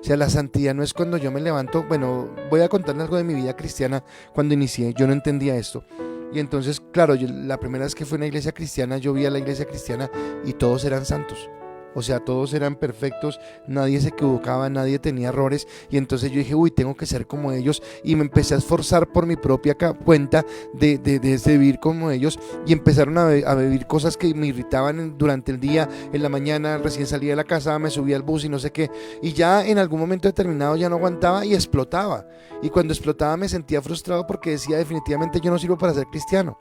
O sea, la santidad no es cuando yo me levanto. Bueno, voy a contarles algo de mi vida cristiana. Cuando inicié, yo no entendía esto. Y entonces, claro, la primera vez que fui a una iglesia cristiana, yo vi a la iglesia cristiana y todos eran santos. O sea, todos eran perfectos, nadie se equivocaba, nadie tenía errores. Y entonces yo dije, uy, tengo que ser como ellos. Y me empecé a esforzar por mi propia cuenta de vivir como ellos. Y empezaron a vivir cosas que me irritaban durante el día, en la mañana, recién salía de la casa, me subía al bus y no sé qué. Y ya en algún momento determinado ya no aguantaba y explotaba. Y cuando explotaba me sentía frustrado porque decía, definitivamente yo no sirvo para ser cristiano.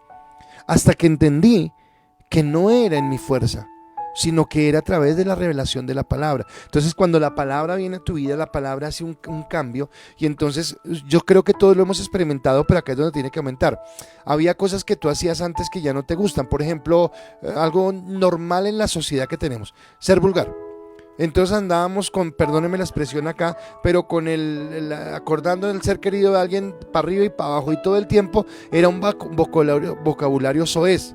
Hasta que entendí que no era en mi fuerza, sino que era a través de la revelación de la palabra. Entonces cuando la palabra viene a tu vida, la palabra hace un cambio. Y entonces yo creo que todos lo hemos experimentado, pero acá es donde tiene que aumentar. Había cosas que tú hacías antes que ya no te gustan. Por ejemplo, algo normal en la sociedad que tenemos, ser vulgar. Entonces andábamos con, perdónenme la expresión acá, pero con acordando del ser querido de alguien para arriba y para abajo, y todo el tiempo era un vocabulario soez.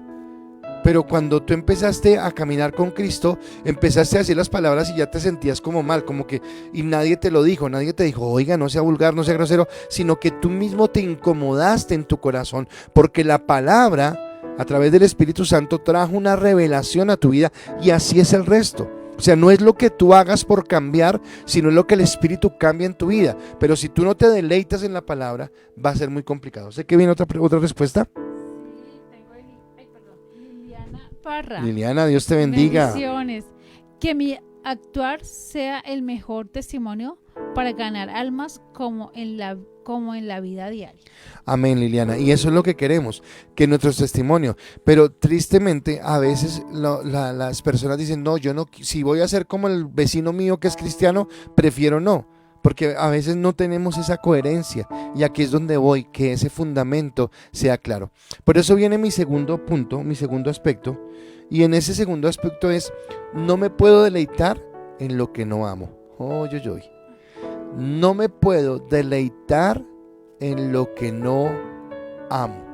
Pero cuando tú empezaste a caminar con Cristo, empezaste a decir las palabras y ya te sentías como mal, como que, y nadie te lo dijo, nadie te dijo, oiga, no sea vulgar, no sea grosero, sino que tú mismo te incomodaste en tu corazón, porque la palabra, a través del Espíritu Santo, trajo una revelación a tu vida, y así es el resto. O sea, no es lo que tú hagas por cambiar, sino es lo que el Espíritu cambia en tu vida. Pero si tú no te deleitas en la palabra, va a ser muy complicado. Sé que viene otra respuesta. Parra. Liliana, Dios te bendiga. Bendiciones. Que mi actuar sea el mejor testimonio para ganar almas como en la vida diaria. Amén, Liliana. Y eso es lo que queremos, que nuestro testimonio. Pero tristemente a veces las personas dicen, no, yo no, si voy a ser como el vecino mío que es cristiano, prefiero no. Porque a veces no tenemos esa coherencia, y aquí es donde voy, que ese fundamento sea claro. Por eso viene mi segundo punto, mi segundo aspecto, y en ese segundo aspecto es, no me puedo deleitar en lo que no amo. No me puedo deleitar en lo que no amo.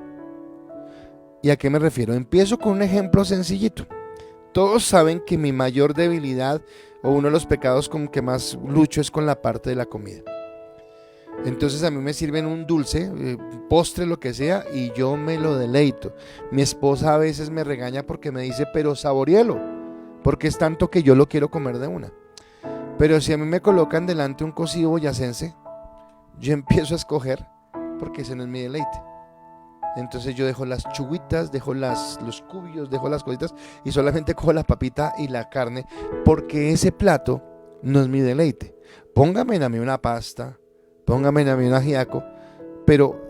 ¿Y a qué me refiero? Empiezo con un ejemplo sencillito. Todos saben que mi mayor debilidad, o uno de los pecados con que más lucho, es con la parte de la comida. Entonces a mí me sirven un dulce, postre, lo que sea, y yo me lo deleito. Mi esposa a veces me regaña porque me dice, pero saboreelo, porque es tanto que yo lo quiero comer de una. Pero si a mí me colocan delante un cocido boyacense, yo empiezo a escoger, porque ese no es mi deleite. Entonces yo dejo las chuguitas, dejo los cubios, dejo las cositas, y solamente cojo la papita y la carne, porque ese plato no es mi deleite. Póngame a mí una pasta, póngame a mí un ajiaco, pero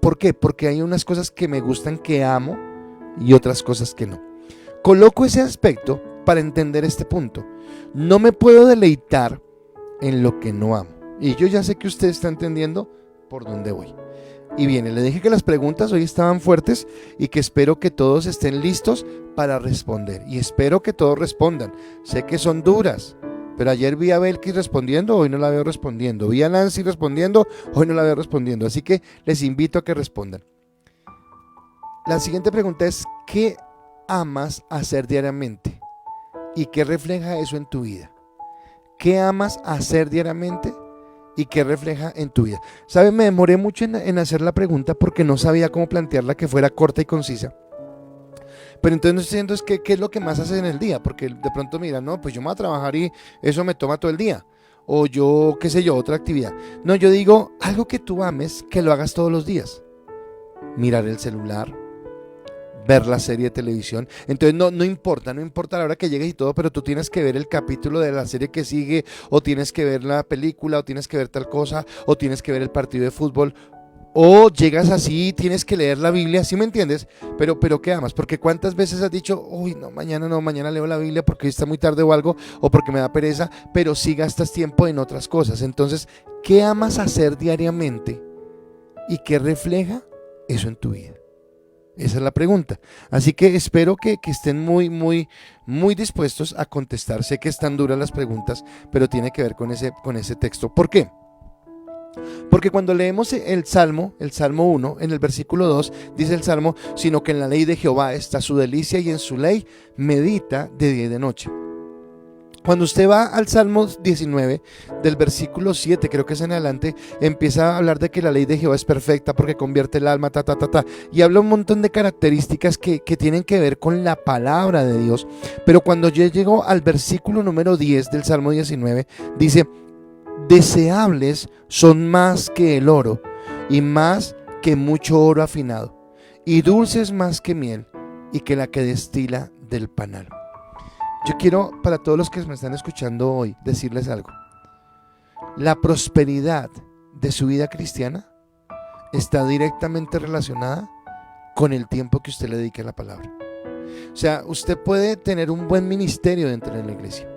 ¿por qué? Porque hay unas cosas que me gustan, que amo, y otras cosas que no. Coloco ese aspecto para entender este punto. No me puedo deleitar en lo que no amo. Y yo ya sé que usted está entendiendo por dónde voy. Y bien, le dije que las preguntas hoy estaban fuertes y que espero que todos estén listos para responder. Y espero que todos respondan. Sé que son duras, pero ayer vi a Belkis respondiendo, hoy no la veo respondiendo. Vi a Nancy respondiendo, hoy no la veo respondiendo. Así que les invito a que respondan. La siguiente pregunta es, ¿qué amas hacer diariamente? ¿Y qué refleja eso en tu vida? ¿Qué amas hacer diariamente? ¿Y qué refleja en tu vida? ¿Saben? Me demoré mucho en hacer la pregunta porque no sabía cómo plantearla, que fuera corta y concisa. Pero entonces no estoy diciendo qué es lo que más haces en el día, porque de pronto mira, no, pues yo me voy a trabajar y eso me toma todo el día. O yo, qué sé yo, otra actividad. No, yo digo algo que tú ames, que lo hagas todos los días. Mirar el celular, ver la serie de televisión. Entonces no importa la hora que llegues y todo, pero tú tienes que ver el capítulo de la serie que sigue, o tienes que ver la película, o tienes que ver tal cosa, o tienes que ver el partido de fútbol, o llegas así, tienes que leer la Biblia, ¿sí me entiendes? Pero ¿qué amas? Porque ¿cuántas veces has dicho, uy, no, mañana leo la Biblia porque hoy está muy tarde o algo, o porque me da pereza, pero sí gastas tiempo en otras cosas? Entonces, ¿qué amas hacer diariamente y qué refleja eso en tu vida? Esa es la pregunta. Así que espero que estén muy dispuestos a contestar. Sé que están duras las preguntas, pero tiene que ver con ese texto. ¿Por qué? Porque cuando leemos el Salmo 1, en el versículo 2, dice el Salmo, sino que en la ley de Jehová está su delicia, y en su ley medita de día y de noche. Cuando usted va al Salmo 19, del versículo 7, creo que es en adelante, empieza a hablar de que la ley de Jehová es perfecta porque convierte el alma, y habla un montón de características que tienen que ver con la palabra de Dios. Pero cuando yo llego al versículo número 10 del Salmo 19, dice: deseables son más que el oro y más que mucho oro afinado, y dulces más que miel y que la que destila del panal. Yo quiero, para todos los que me están escuchando hoy, decirles algo. La prosperidad de su vida cristiana está directamente relacionada con el tiempo que usted le dedique a la palabra. O sea, usted puede tener un buen ministerio dentro de la iglesia,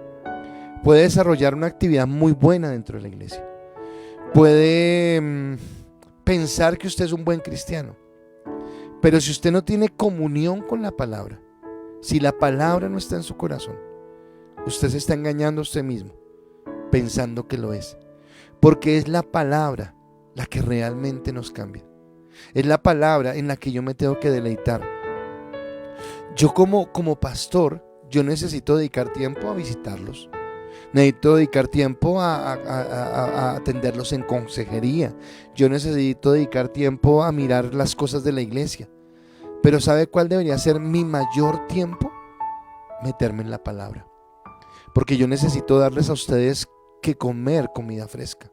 puede desarrollar una actividad muy buena dentro de la iglesia, puede pensar que usted es un buen cristiano, pero si usted no tiene comunión con la palabra, si la palabra no está en su corazón, usted se está engañando a usted mismo, pensando que lo es. Porque es la palabra la que realmente nos cambia. Es la palabra en la que yo me tengo que deleitar. Yo como pastor, yo necesito dedicar tiempo a visitarlos. Necesito dedicar tiempo a atenderlos en consejería. Yo necesito dedicar tiempo a mirar las cosas de la iglesia. Pero ¿sabe cuál debería ser mi mayor tiempo? Meterme en la palabra. Porque yo necesito darles a ustedes que comer comida fresca.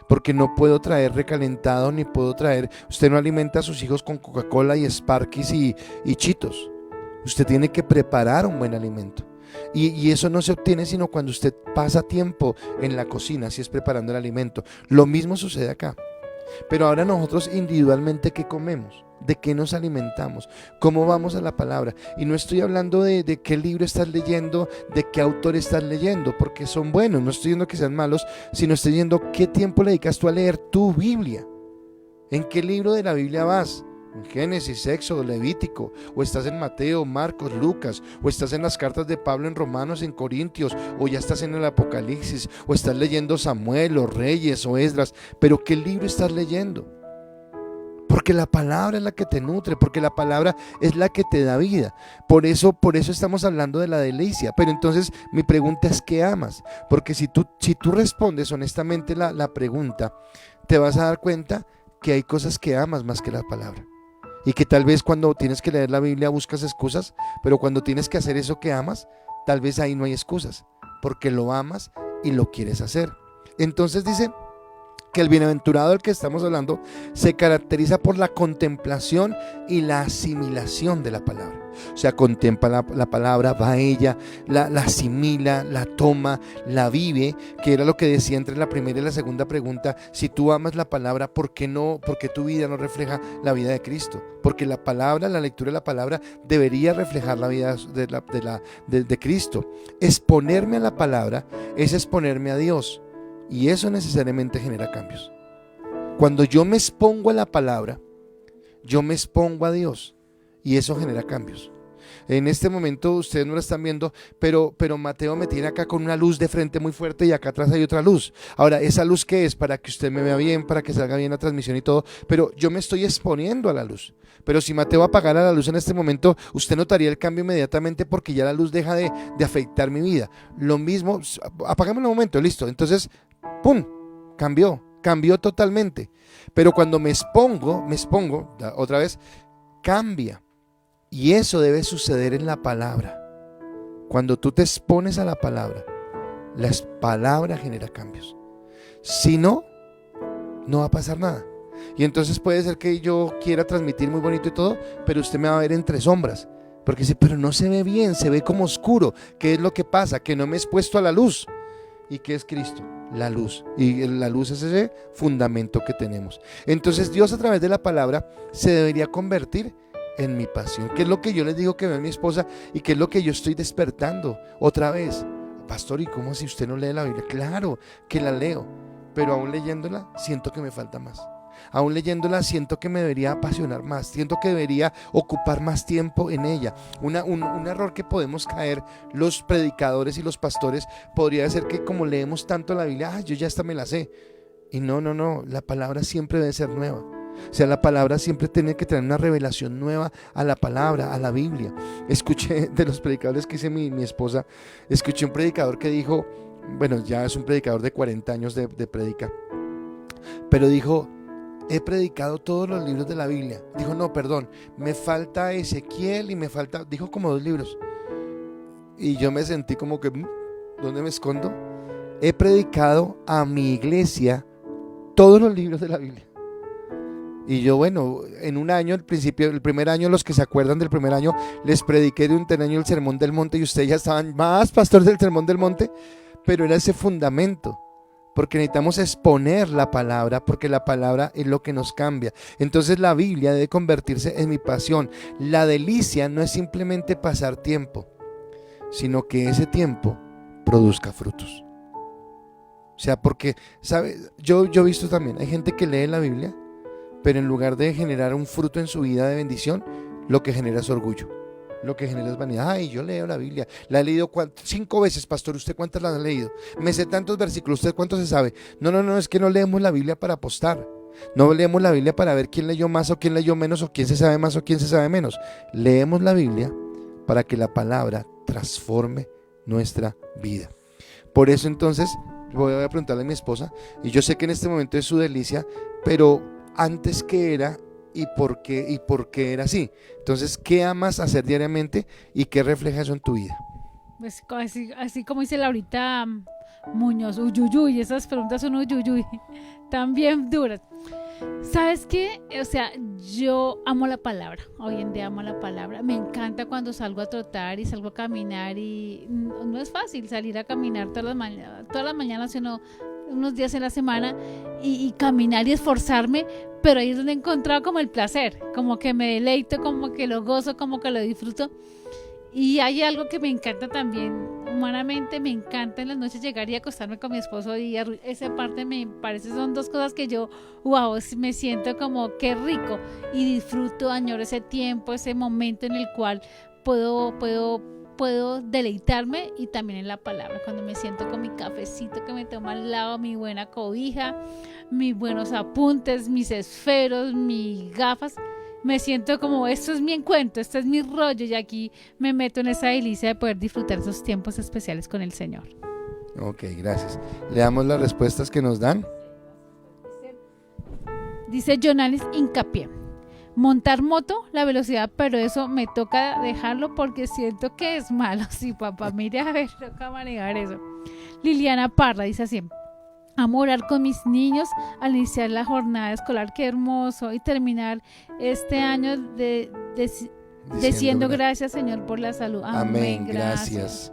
Porque no puedo traer recalentado, ni puedo traer... Usted no alimenta a sus hijos con Coca-Cola y Sparkies y Cheetos. Usted tiene que preparar un buen alimento. Y eso no se obtiene sino cuando usted pasa tiempo en la cocina, si es preparando el alimento. Lo mismo sucede acá. Pero ahora nosotros individualmente, ¿qué comemos? ¿De qué nos alimentamos? ¿Cómo vamos a la palabra? Y no estoy hablando de qué libro estás leyendo, de qué autor estás leyendo, porque son buenos, no estoy diciendo que sean malos, sino estoy diciendo qué tiempo le dedicas tú a leer tu Biblia. ¿En qué libro de la Biblia vas? ¿En Génesis, Éxodo, Levítico? ¿O estás en Mateo, Marcos, Lucas? ¿O estás en las cartas de Pablo en Romanos, en Corintios? ¿O ya estás en el Apocalipsis? ¿O estás leyendo Samuel, o Reyes, o Esdras? ¿Pero qué libro estás leyendo? Porque la palabra es la que te nutre, porque la palabra es la que te da vida. Por eso estamos hablando de la delicia. Pero entonces mi pregunta es: ¿qué amas? Porque si tú respondes honestamente la pregunta, te vas a dar cuenta que hay cosas que amas más que la palabra. Y que tal vez cuando tienes que leer la Biblia buscas excusas, pero cuando tienes que hacer eso que amas, tal vez ahí no hay excusas, porque lo amas y lo quieres hacer. Entonces dice que el bienaventurado del que estamos hablando se caracteriza por la contemplación y la asimilación de la palabra. O sea, contempla la palabra, va a ella, la asimila, la toma, la vive, que era lo que decía entre la primera y la segunda pregunta. Si tú amas la palabra, ¿por qué tu vida no refleja la vida de Cristo? Porque la palabra, la lectura de la palabra debería reflejar la vida de Cristo. Exponerme a la palabra es exponerme a Dios, y eso necesariamente genera cambios. Cuando yo me expongo a la palabra, yo me expongo a Dios, y eso genera cambios. En este momento ustedes no lo están viendo, pero Mateo me tiene acá con una luz de frente muy fuerte y acá atrás hay otra luz. Ahora, ¿esa luz qué es? Para que usted me vea bien, para que salga bien la transmisión y todo, pero yo me estoy exponiendo a la luz. Pero si Mateo apagara la luz en este momento, usted notaría el cambio inmediatamente, porque ya la luz deja de afectar mi vida. Lo mismo, apagamos un momento, listo. Entonces, ¡pum! Cambió totalmente. Pero cuando me expongo, otra vez, cambia. Y eso debe suceder en la palabra. Cuando tú te expones a la palabra genera cambios. Si no, no va a pasar nada. Y entonces puede ser que yo quiera transmitir muy bonito y todo, pero usted me va a ver entre sombras, porque dice: pero no se ve bien, se ve como oscuro. ¿Qué es lo que pasa? Que no me he expuesto a la luz. ¿Y qué es Cristo? La luz. Y la luz es ese fundamento que tenemos. Entonces Dios, a través de la palabra, se debería convertir en mi pasión, que es lo que yo les digo que ve a mi esposa, y que es lo que yo estoy despertando otra vez. Pastor, ¿y cómo si usted no lee la Biblia? Claro que la leo, pero aún leyéndola siento que me falta más. Aún leyéndola siento que me debería apasionar más, siento que debería ocupar más tiempo en ella. Un error que podemos caer los predicadores y los pastores podría ser que, como leemos tanto la Biblia, yo ya hasta me la sé. Y no, la palabra siempre debe ser nueva. O sea, la palabra siempre tiene que tener una revelación nueva a la palabra, a la Biblia. Escuché de los predicadores que hice mi esposa, escuché un predicador que dijo, bueno, ya es un predicador de 40 años de predica, pero dijo: he predicado todos los libros de la Biblia. Dijo: no, perdón, me falta Ezequiel y me falta, dijo como 2 libros. Y yo me sentí como que, ¿dónde me escondo? He predicado a mi iglesia todos los libros de la Biblia. Y yo, bueno, en un año, el primer año, los que se acuerdan del primer año, les prediqué de un año el Sermón del Monte, y ustedes ya estaban más pastores del Sermón del Monte, pero era ese fundamento, porque necesitamos exponer la palabra, porque la palabra es lo que nos cambia. Entonces la Biblia debe convertirse en mi pasión. La delicia no es simplemente pasar tiempo, sino que ese tiempo produzca frutos. O sea, porque, ¿sabe? Yo he visto también, hay gente que lee la Biblia, pero en lugar de generar un fruto en su vida de bendición, lo que genera es orgullo, lo que genera es vanidad. Ay, yo leo la Biblia, la he leído 5 veces, pastor, ¿usted cuántas la ha leído? Me sé tantos versículos, ¿usted cuántos se sabe? No, es que no leemos la Biblia para apostar, no leemos la Biblia para ver quién leyó más o quién leyó menos, o quién se sabe más o quién se sabe menos. Leemos la Biblia para que la palabra transforme nuestra vida. Por eso entonces voy a preguntarle a mi esposa, y yo sé que en este momento es su delicia, pero antes, ¿qué era y por qué era así? Entonces, ¿qué amas hacer diariamente y qué refleja eso en tu vida? Pues así como dice Laurita Muñoz, uyuyuy, esas preguntas son uyuyuy, también duras. ¿Sabes qué? O sea, yo amo la palabra, hoy en día amo la palabra, me encanta cuando salgo a trotar y salgo a caminar, y no es fácil salir a caminar todas las mañanas, sino unos días en la semana, y caminar y esforzarme, pero ahí es donde he encontrado como el placer, como que me deleito, como que lo gozo, como que lo disfruto. Y hay algo que me encanta también, humanamente me encanta en las noches llegar y acostarme con mi esposo, y esa parte me parece, son 2 cosas que yo, wow, me siento como qué rico, y disfruto, añoro ese tiempo, ese momento en el cual puedo deleitarme, y también en la palabra, cuando me siento con mi cafecito que me tomo al lado, mi buena cobija, mis buenos apuntes, mis esferos, mis gafas. Me siento como, esto es mi encuentro, este es mi rollo, y aquí me meto en esa delicia de poder disfrutar esos tiempos especiales con el Señor. Ok, gracias. Leamos las respuestas que nos dan. Dice Jonalis Hincapié: montar moto, la velocidad, pero eso me toca dejarlo porque siento que es malo. Sí, papá, mire, a ver, toca manejar eso. Liliana Parra dice así: amo orar con mis niños al iniciar la jornada escolar, qué hermoso, y terminar este año diciendo gracias, Señor, por la salud. Amén, gracias.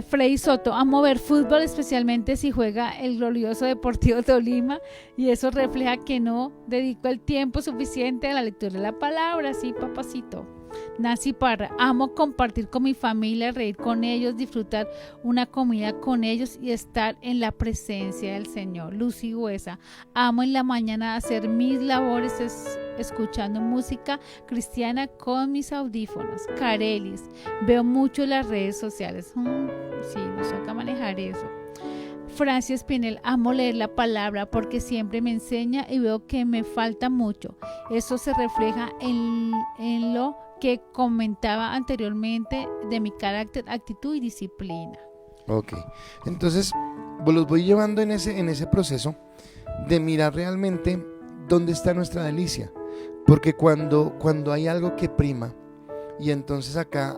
Frei Soto: amo ver fútbol, especialmente si juega el glorioso Deportivo Tolima, y eso refleja que no dedico el tiempo suficiente a la lectura de la palabra. Sí, papacito. Nancy Parra: amo compartir con mi familia, reír con ellos, disfrutar una comida con ellos y estar en la presencia del Señor. Lucy Huesa: amo en la mañana hacer mis labores escuchando música cristiana con mis audífonos. Carelis: veo mucho las redes sociales. Sí, nos toca manejar eso. Francia Espinel: amo leer la palabra porque siempre me enseña y veo que me falta mucho. Eso se refleja en lo que comentaba anteriormente de mi carácter, actitud y disciplina. Ok, entonces los voy llevando en ese proceso de mirar realmente dónde está nuestra delicia, porque cuando hay algo que prima, y entonces acá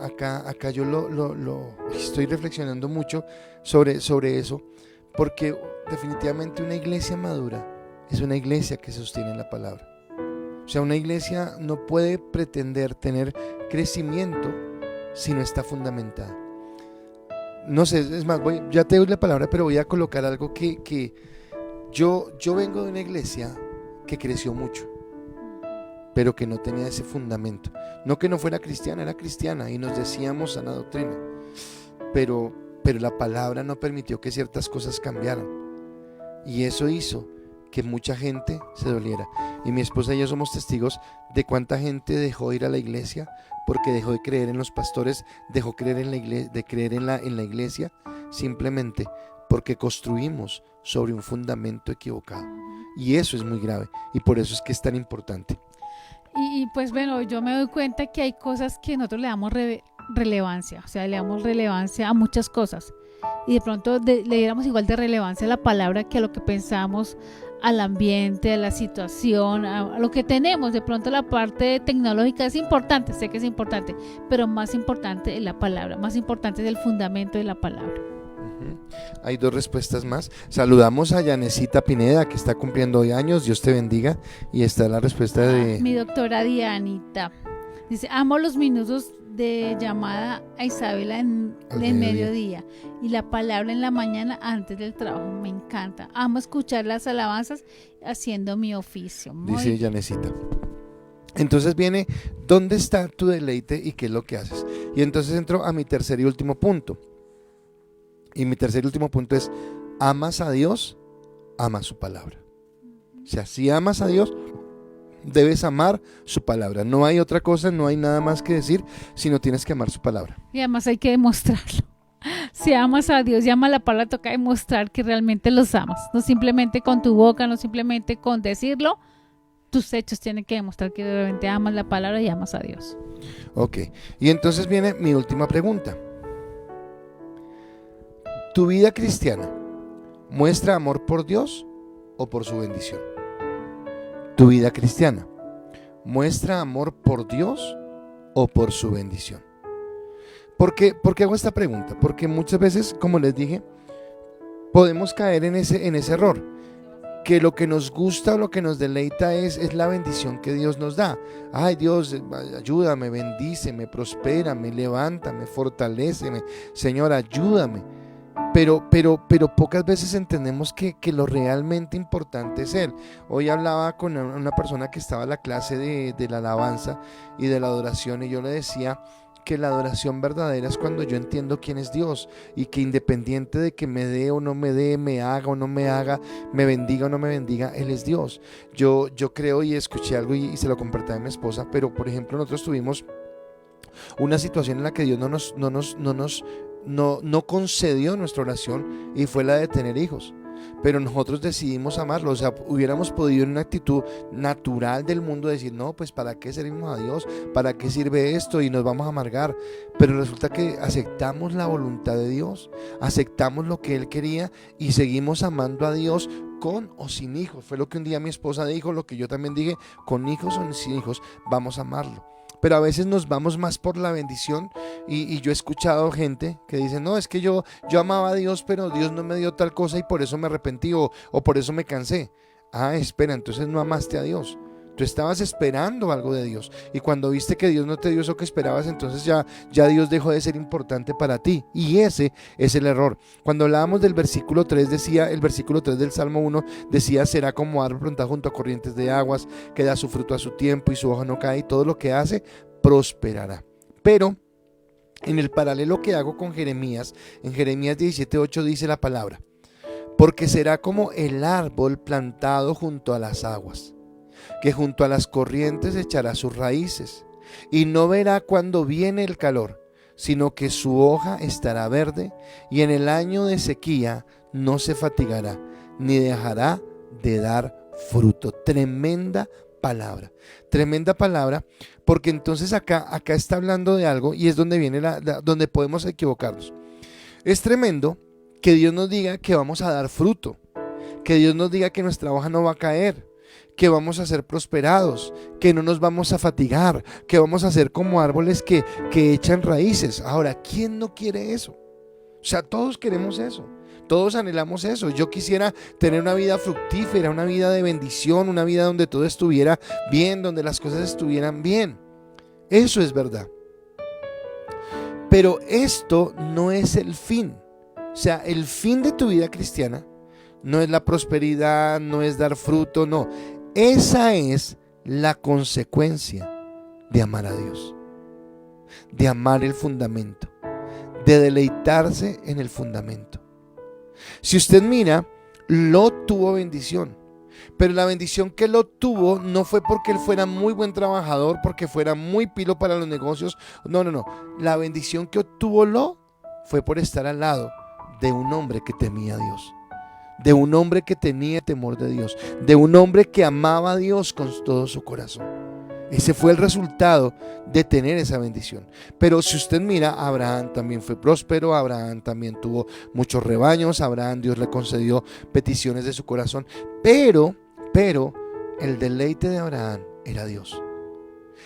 yo lo estoy reflexionando mucho sobre eso, porque definitivamente una iglesia madura es una iglesia que sostiene la palabra. O sea, una iglesia no puede pretender tener crecimiento si no está fundamentada. No sé, es más, ya te doy la palabra, pero voy a colocar algo que yo vengo de una iglesia que creció mucho, pero que no tenía ese fundamento. No que no fuera cristiana, era cristiana y nos decíamos sana doctrina, pero la palabra no permitió que ciertas cosas cambiaran, y eso hizo que mucha gente se doliera. Y mi esposa y yo somos testigos de cuánta gente dejó de ir a la iglesia porque dejó de creer en los pastores, dejó creer en la iglesia, de creer en la iglesia, simplemente porque construimos sobre un fundamento equivocado. y eso es muy grave, y por eso es que es tan importante. Y pues bueno, yo me doy cuenta que hay cosas que nosotros le damos relevancia, o sea, le damos relevancia a muchas cosas. Y de pronto le diéramos igual de relevancia a la palabra que a lo que pensamos, al ambiente, a la situación, a lo que tenemos. De pronto la parte tecnológica es importante, sé que es importante, pero más importante es la palabra, más importante es el fundamento de la palabra. Hay 2 respuestas más. Saludamos a Yanecita Pineda, que está cumpliendo hoy años. Dios te bendiga. Y está la respuesta de mi doctora Dianita. Dice, amo los minutos de llamada a Isabela en mediodía y la palabra en la mañana antes del trabajo. Me encanta. Amo escuchar las alabanzas haciendo mi oficio. Dice Yanecita. Entonces viene, ¿dónde está tu deleite y qué es lo que haces? Y entonces entro a mi tercer y último punto. Y mi tercer y último punto es, amas a Dios, ama su palabra. O sea, si amas a Dios, debes amar su palabra. No hay otra cosa, no hay nada más que decir, sino tienes que amar su palabra. Y además hay que demostrarlo. Si amas a Dios y amas la palabra, toca demostrar que realmente los amas. No simplemente con tu boca, no simplemente con decirlo. Tus hechos tienen que demostrar que realmente amas la palabra y amas a Dios. Ok, y entonces viene mi última pregunta. ¿Tu vida cristiana muestra amor por Dios o por su bendición? ¿Tu vida cristiana muestra amor por Dios o por su bendición? ¿Por qué hago esta pregunta? Porque muchas veces, como les dije, podemos caer en ese error, que lo que nos gusta o lo que nos deleita es la bendición que Dios nos da. Ay, Dios, ayúdame, bendíceme, prospérame, levántame, fortaléceme, Señor, ayúdame. Pero pocas veces entendemos que lo realmente importante es Él. Hoy hablaba con una persona que estaba en la clase de la alabanza y de la adoración, y yo le decía que la adoración verdadera es cuando yo entiendo quién es Dios, y que independiente de que me dé o no me dé, me haga o no me haga, me bendiga o no me bendiga, Él es Dios. Yo creo, y escuché algo y se lo compartí a mi esposa, pero por ejemplo nosotros tuvimos una situación en la que Dios no concedió nuestra oración, y fue la de tener hijos, pero nosotros decidimos amarlo. O sea, hubiéramos podido en una actitud natural del mundo decir, no, pues ¿para qué servimos a Dios? ¿Para qué sirve esto? Y nos vamos a amargar. Pero resulta que aceptamos la voluntad de Dios, aceptamos lo que Él quería y seguimos amando a Dios con o sin hijos. Fue lo que un día mi esposa dijo, lo que yo también dije, con hijos o sin hijos, vamos a amarlo. Pero a veces nos vamos más por la bendición, y yo he escuchado gente que dice, no, es que yo amaba a Dios, pero Dios no me dio tal cosa y por eso me arrepentí o por eso me cansé. Ah, espera, entonces no amaste a Dios. Tú estabas esperando algo de Dios, y cuando viste que Dios no te dio eso que esperabas, entonces ya Dios dejó de ser importante para ti, y ese es el error. Cuando hablábamos del versículo 3, decía, el versículo 3 del Salmo 1 decía, será como árbol plantado junto a corrientes de aguas, que da su fruto a su tiempo y su hoja no cae, y todo lo que hace prosperará. Pero en el paralelo que hago con Jeremías, en Jeremías 17:8 dice la palabra, porque será como el árbol plantado junto a las aguas, que junto a las corrientes echará sus raíces, y no verá cuando viene el calor, sino que su hoja estará verde, y en el año de sequía no se fatigará, ni dejará de dar fruto. Tremenda palabra, porque entonces acá está hablando de algo, y es donde viene donde podemos equivocarnos. Es tremendo que Dios nos diga que vamos a dar fruto, que Dios nos diga que nuestra hoja no va a caer, que vamos a ser prosperados, que no nos vamos a fatigar, que vamos a ser como árboles que echan raíces. Ahora, ¿quién no quiere eso? O sea, todos queremos eso, todos anhelamos eso. Yo quisiera tener una vida fructífera, una vida de bendición, una vida donde todo estuviera bien, donde las cosas estuvieran bien. Eso es verdad. Pero esto no es el fin. O sea, el fin de tu vida cristiana no es la prosperidad, no es dar fruto, no. Esa es la consecuencia de amar a Dios, de amar el fundamento, de deleitarse en el fundamento. Si usted mira, Lot tuvo bendición, pero la bendición que Lot tuvo no fue porque él fuera muy buen trabajador, porque fuera muy pilo para los negocios. No. La bendición que obtuvo Lot fue por estar al lado de un hombre que temía a Dios. de un hombre que tenía temor de Dios, de un hombre que amaba a Dios con todo su corazón. Ese fue el resultado de tener esa bendición. Pero si usted mira, Abraham también fue próspero, Abraham también tuvo muchos rebaños, Abraham Dios le concedió peticiones de su corazón, pero el deleite de Abraham era Dios.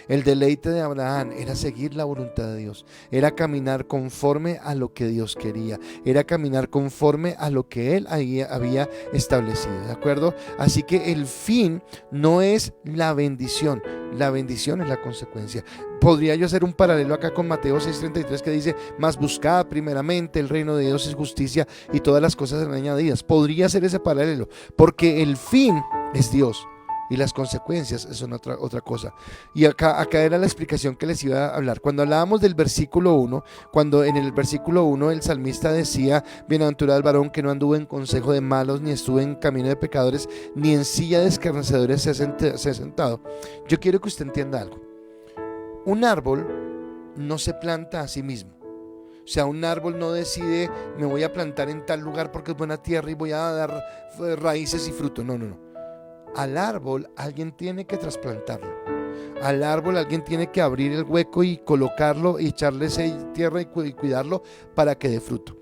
El deleite de Abraham era seguir la voluntad de Dios, era caminar conforme a lo que Dios quería, era caminar conforme a lo que Él había establecido, ¿de acuerdo? Así que el fin no es la bendición es la consecuencia. Podría yo hacer un paralelo acá con Mateo 6:33 que dice: mas buscad primeramente el reino de Dios y justicia, y todas las cosas serán añadidas. Podría hacer ese paralelo, porque el fin es Dios y las consecuencias son otra cosa. Y acá era la explicación que les iba a hablar. Cuando hablábamos del versículo 1, cuando en el versículo 1 el salmista decía: bienaventurado el varón que no anduvo en consejo de malos, ni estuvo en camino de pecadores, ni en silla de escarnecedores se ha sentado. Yo quiero que usted entienda algo. Un árbol no se planta a sí mismo. O sea, un árbol no decide: me voy a plantar en tal lugar porque es buena tierra y voy a dar raíces y fruto. No. Al árbol alguien tiene que trasplantarlo. Al árbol alguien tiene que abrir el hueco y colocarlo y echarle tierra y cuidarlo para que dé fruto.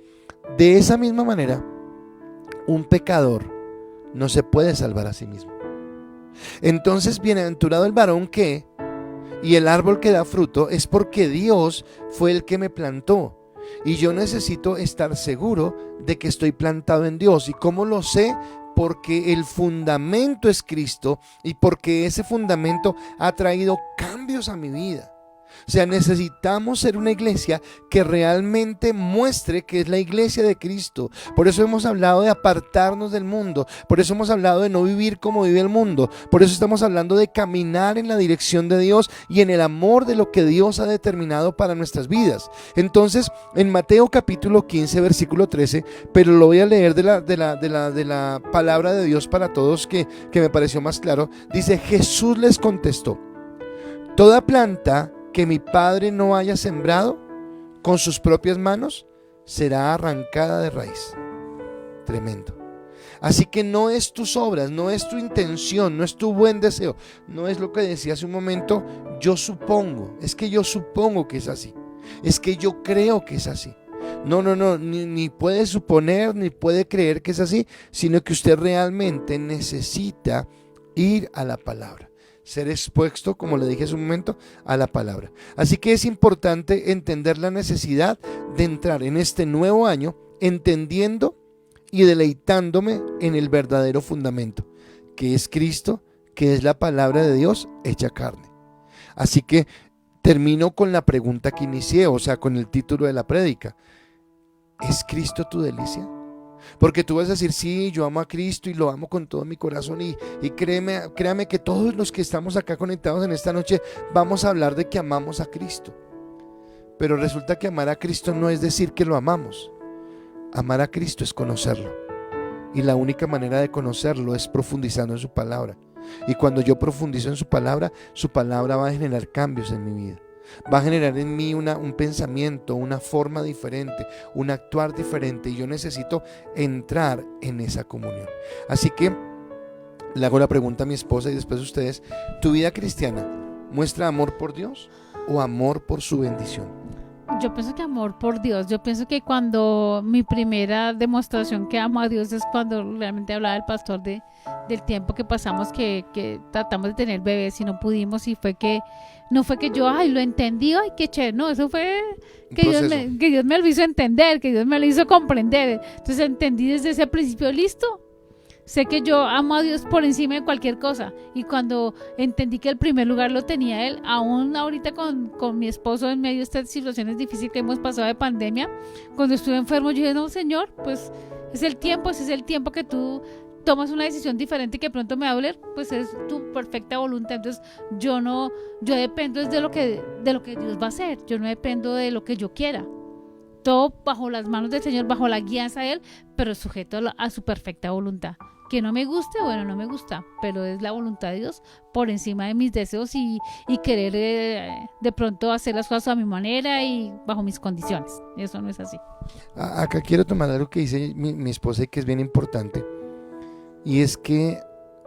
De esa misma manera, un pecador no se puede salvar a sí mismo. Entonces, bienaventurado el varón que, y el árbol que da fruto, es porque Dios fue el que me plantó. Y yo necesito estar seguro de que estoy plantado en Dios. ¿Y cómo lo sé? Porque el fundamento es Cristo y porque ese fundamento ha traído cambios a mi vida. O sea, necesitamos ser una iglesia que realmente muestre que es la iglesia de Cristo. Por eso hemos hablado de apartarnos del mundo. Por eso hemos hablado de no vivir como vive el mundo. Por eso estamos hablando de caminar en la dirección de Dios y en el amor de lo que Dios ha determinado para nuestras vidas. Entonces, en Mateo capítulo 15, versículo 13, pero lo voy a leer de la palabra de Dios para todos, que me pareció más claro. Dice: Jesús les contestó: toda planta que mi Padre no haya sembrado con sus propias manos será arrancada de raíz. Tremendo. Así que no es tus obras, no es tu intención, no es tu buen deseo, no es lo que decía hace un momento: yo supongo, es que yo supongo que es así, es que yo creo que es así. No, ni puede suponer ni puede creer que es así, sino que usted realmente necesita ir a la palabra, ser expuesto, como le dije hace un momento, a la palabra. Así que es importante entender la necesidad de entrar en este nuevo año entendiendo y deleitándome en el verdadero fundamento, que es Cristo, que es la palabra de Dios hecha carne. Así que termino con la pregunta que inicié, o sea, con el título de la prédica: ¿es Cristo tu delicia? Porque tú vas a decir: sí, yo amo a Cristo y lo amo con todo mi corazón, y créame que todos los que estamos acá conectados en esta noche vamos a hablar de que amamos a Cristo. Pero resulta que amar a Cristo no es decir que lo amamos. Amar a Cristo es conocerlo, y la única manera de conocerlo es profundizando en su palabra. Y cuando yo profundizo en su palabra va a generar cambios en mi vida. Va a generar en mí un pensamiento, una forma diferente, un actuar diferente, y yo necesito entrar en esa comunión. Así que le hago la pregunta a mi esposa y después a ustedes: ¿tu vida cristiana muestra amor por Dios o amor por su bendición? Yo pienso que amor por Dios. Yo pienso que cuando mi primera demostración que amo a Dios es cuando realmente hablaba el pastor del tiempo que pasamos, que tratamos de tener bebés y no pudimos, y no fue que yo lo entendí, qué chévere, no, eso fue que Dios me lo hizo entender, que Dios me lo hizo comprender. Entonces entendí desde ese principio: listo, sé que yo amo a Dios por encima de cualquier cosa. Y cuando entendí que el primer lugar lo tenía Él, aún ahorita con mi esposo, en medio de estas situaciones difíciles que hemos pasado de pandemia, cuando estuve enfermo, yo dije: no, Señor, pues ese es el tiempo que tú tomas una decisión diferente que pronto me va a doler, pues es tu perfecta voluntad. Entonces yo dependo de lo que Dios va a hacer. Yo no dependo de lo que yo quiera. Todo bajo las manos del Señor, bajo la guianza de Él, pero sujeto a su perfecta voluntad. Que no me guste, bueno, no me gusta, pero es la voluntad de Dios por encima de mis deseos y querer de pronto hacer las cosas a mi manera y bajo mis condiciones. Eso no es así. Acá quiero tomar algo que dice mi esposa y que es bien importante. Y es que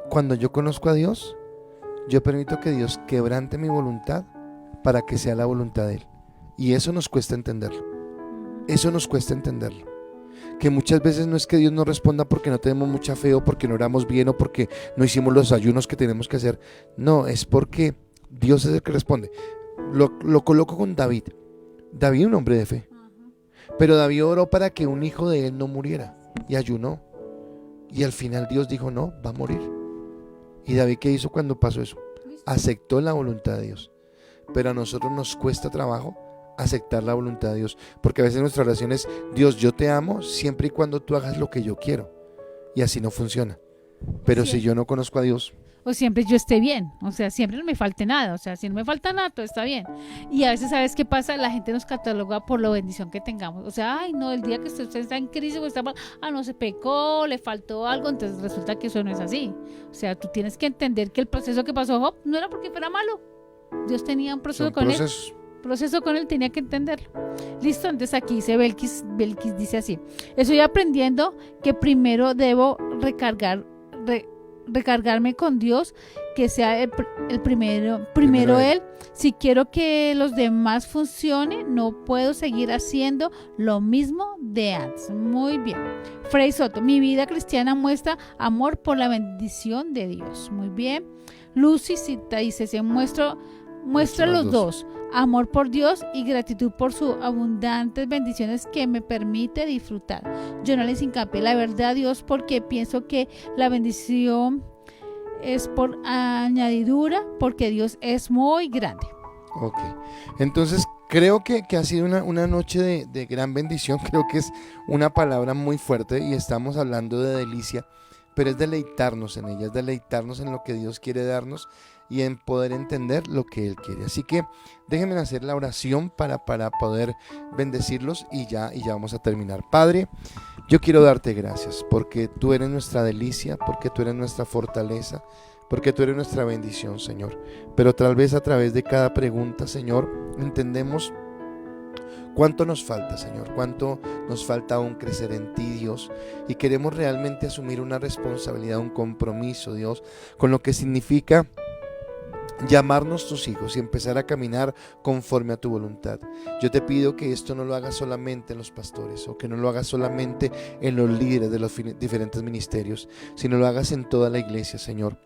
cuando yo conozco a Dios, yo permito que Dios quebrante mi voluntad para que sea la voluntad de Él. Y eso nos cuesta entenderlo. Eso nos cuesta entenderlo. Que muchas veces no es que Dios no responda porque no tenemos mucha fe o porque no oramos bien o porque no hicimos los ayunos que tenemos que hacer. No, es porque Dios es el que responde. Lo coloco con David. David, un hombre de fe. Pero David oró para que un hijo de él no muriera y ayunó. Y al final Dios dijo, no, va a morir. ¿Y David qué hizo cuando pasó eso? Aceptó la voluntad de Dios. Pero a nosotros nos cuesta trabajo aceptar la voluntad de Dios, porque a veces nuestra oración es: Dios, yo te amo siempre y cuando tú hagas lo que yo quiero, y así no funciona. Pero si yo no conozco a Dios, o siempre yo esté bien, o sea, siempre no me falte nada, o sea, si no me falta nada, todo está bien. Y a veces, ¿sabes qué pasa? La gente nos cataloga por la bendición que tengamos, o sea, ay, no, el día que usted está en crisis o está mal, no se pecó, le faltó algo, entonces resulta que eso no es así. O sea, tú tienes que entender que el proceso que pasó Job no era porque fuera malo, Dios tenía un proceso con él. Proceso con él, tenía que entenderlo. Listo, entonces aquí dice Belkis dice así: estoy aprendiendo que primero debo recargarme con Dios, que sea el primero Él. Si quiero que los demás funcionen, no puedo seguir haciendo lo mismo de antes. Muy bien. Frei Soto: mi vida cristiana muestra amor por la bendición de Dios. Muy bien. Lucy Cita dice: se muestra los dos, amor por Dios y gratitud por sus abundantes bendiciones que me permite disfrutar. Yo no les hincapié la verdad a Dios porque pienso que la bendición es por añadidura, porque Dios es muy grande. Ok, entonces creo que ha sido una noche de gran bendición. Creo que es una palabra muy fuerte y estamos hablando de delicia, pero es deleitarnos en ella, es deleitarnos en lo que Dios quiere darnos y en poder entender lo que Él quiere. Así que déjenme hacer la oración para poder bendecirlos y ya vamos a terminar. Padre, yo quiero darte gracias porque tú eres nuestra delicia, porque tú eres nuestra fortaleza, porque tú eres nuestra bendición, Señor. Pero tal vez a través de cada pregunta, Señor, entendemos cuánto nos falta, Señor, cuánto nos falta aún crecer en ti, Dios, y queremos realmente asumir una responsabilidad, un compromiso, Dios, con lo que significa llamarnos tus hijos y empezar a caminar conforme a tu voluntad. Yo te pido que esto no lo hagas solamente en los pastores, o que no lo hagas solamente en los líderes de los diferentes ministerios, sino lo hagas en toda la iglesia, Señor.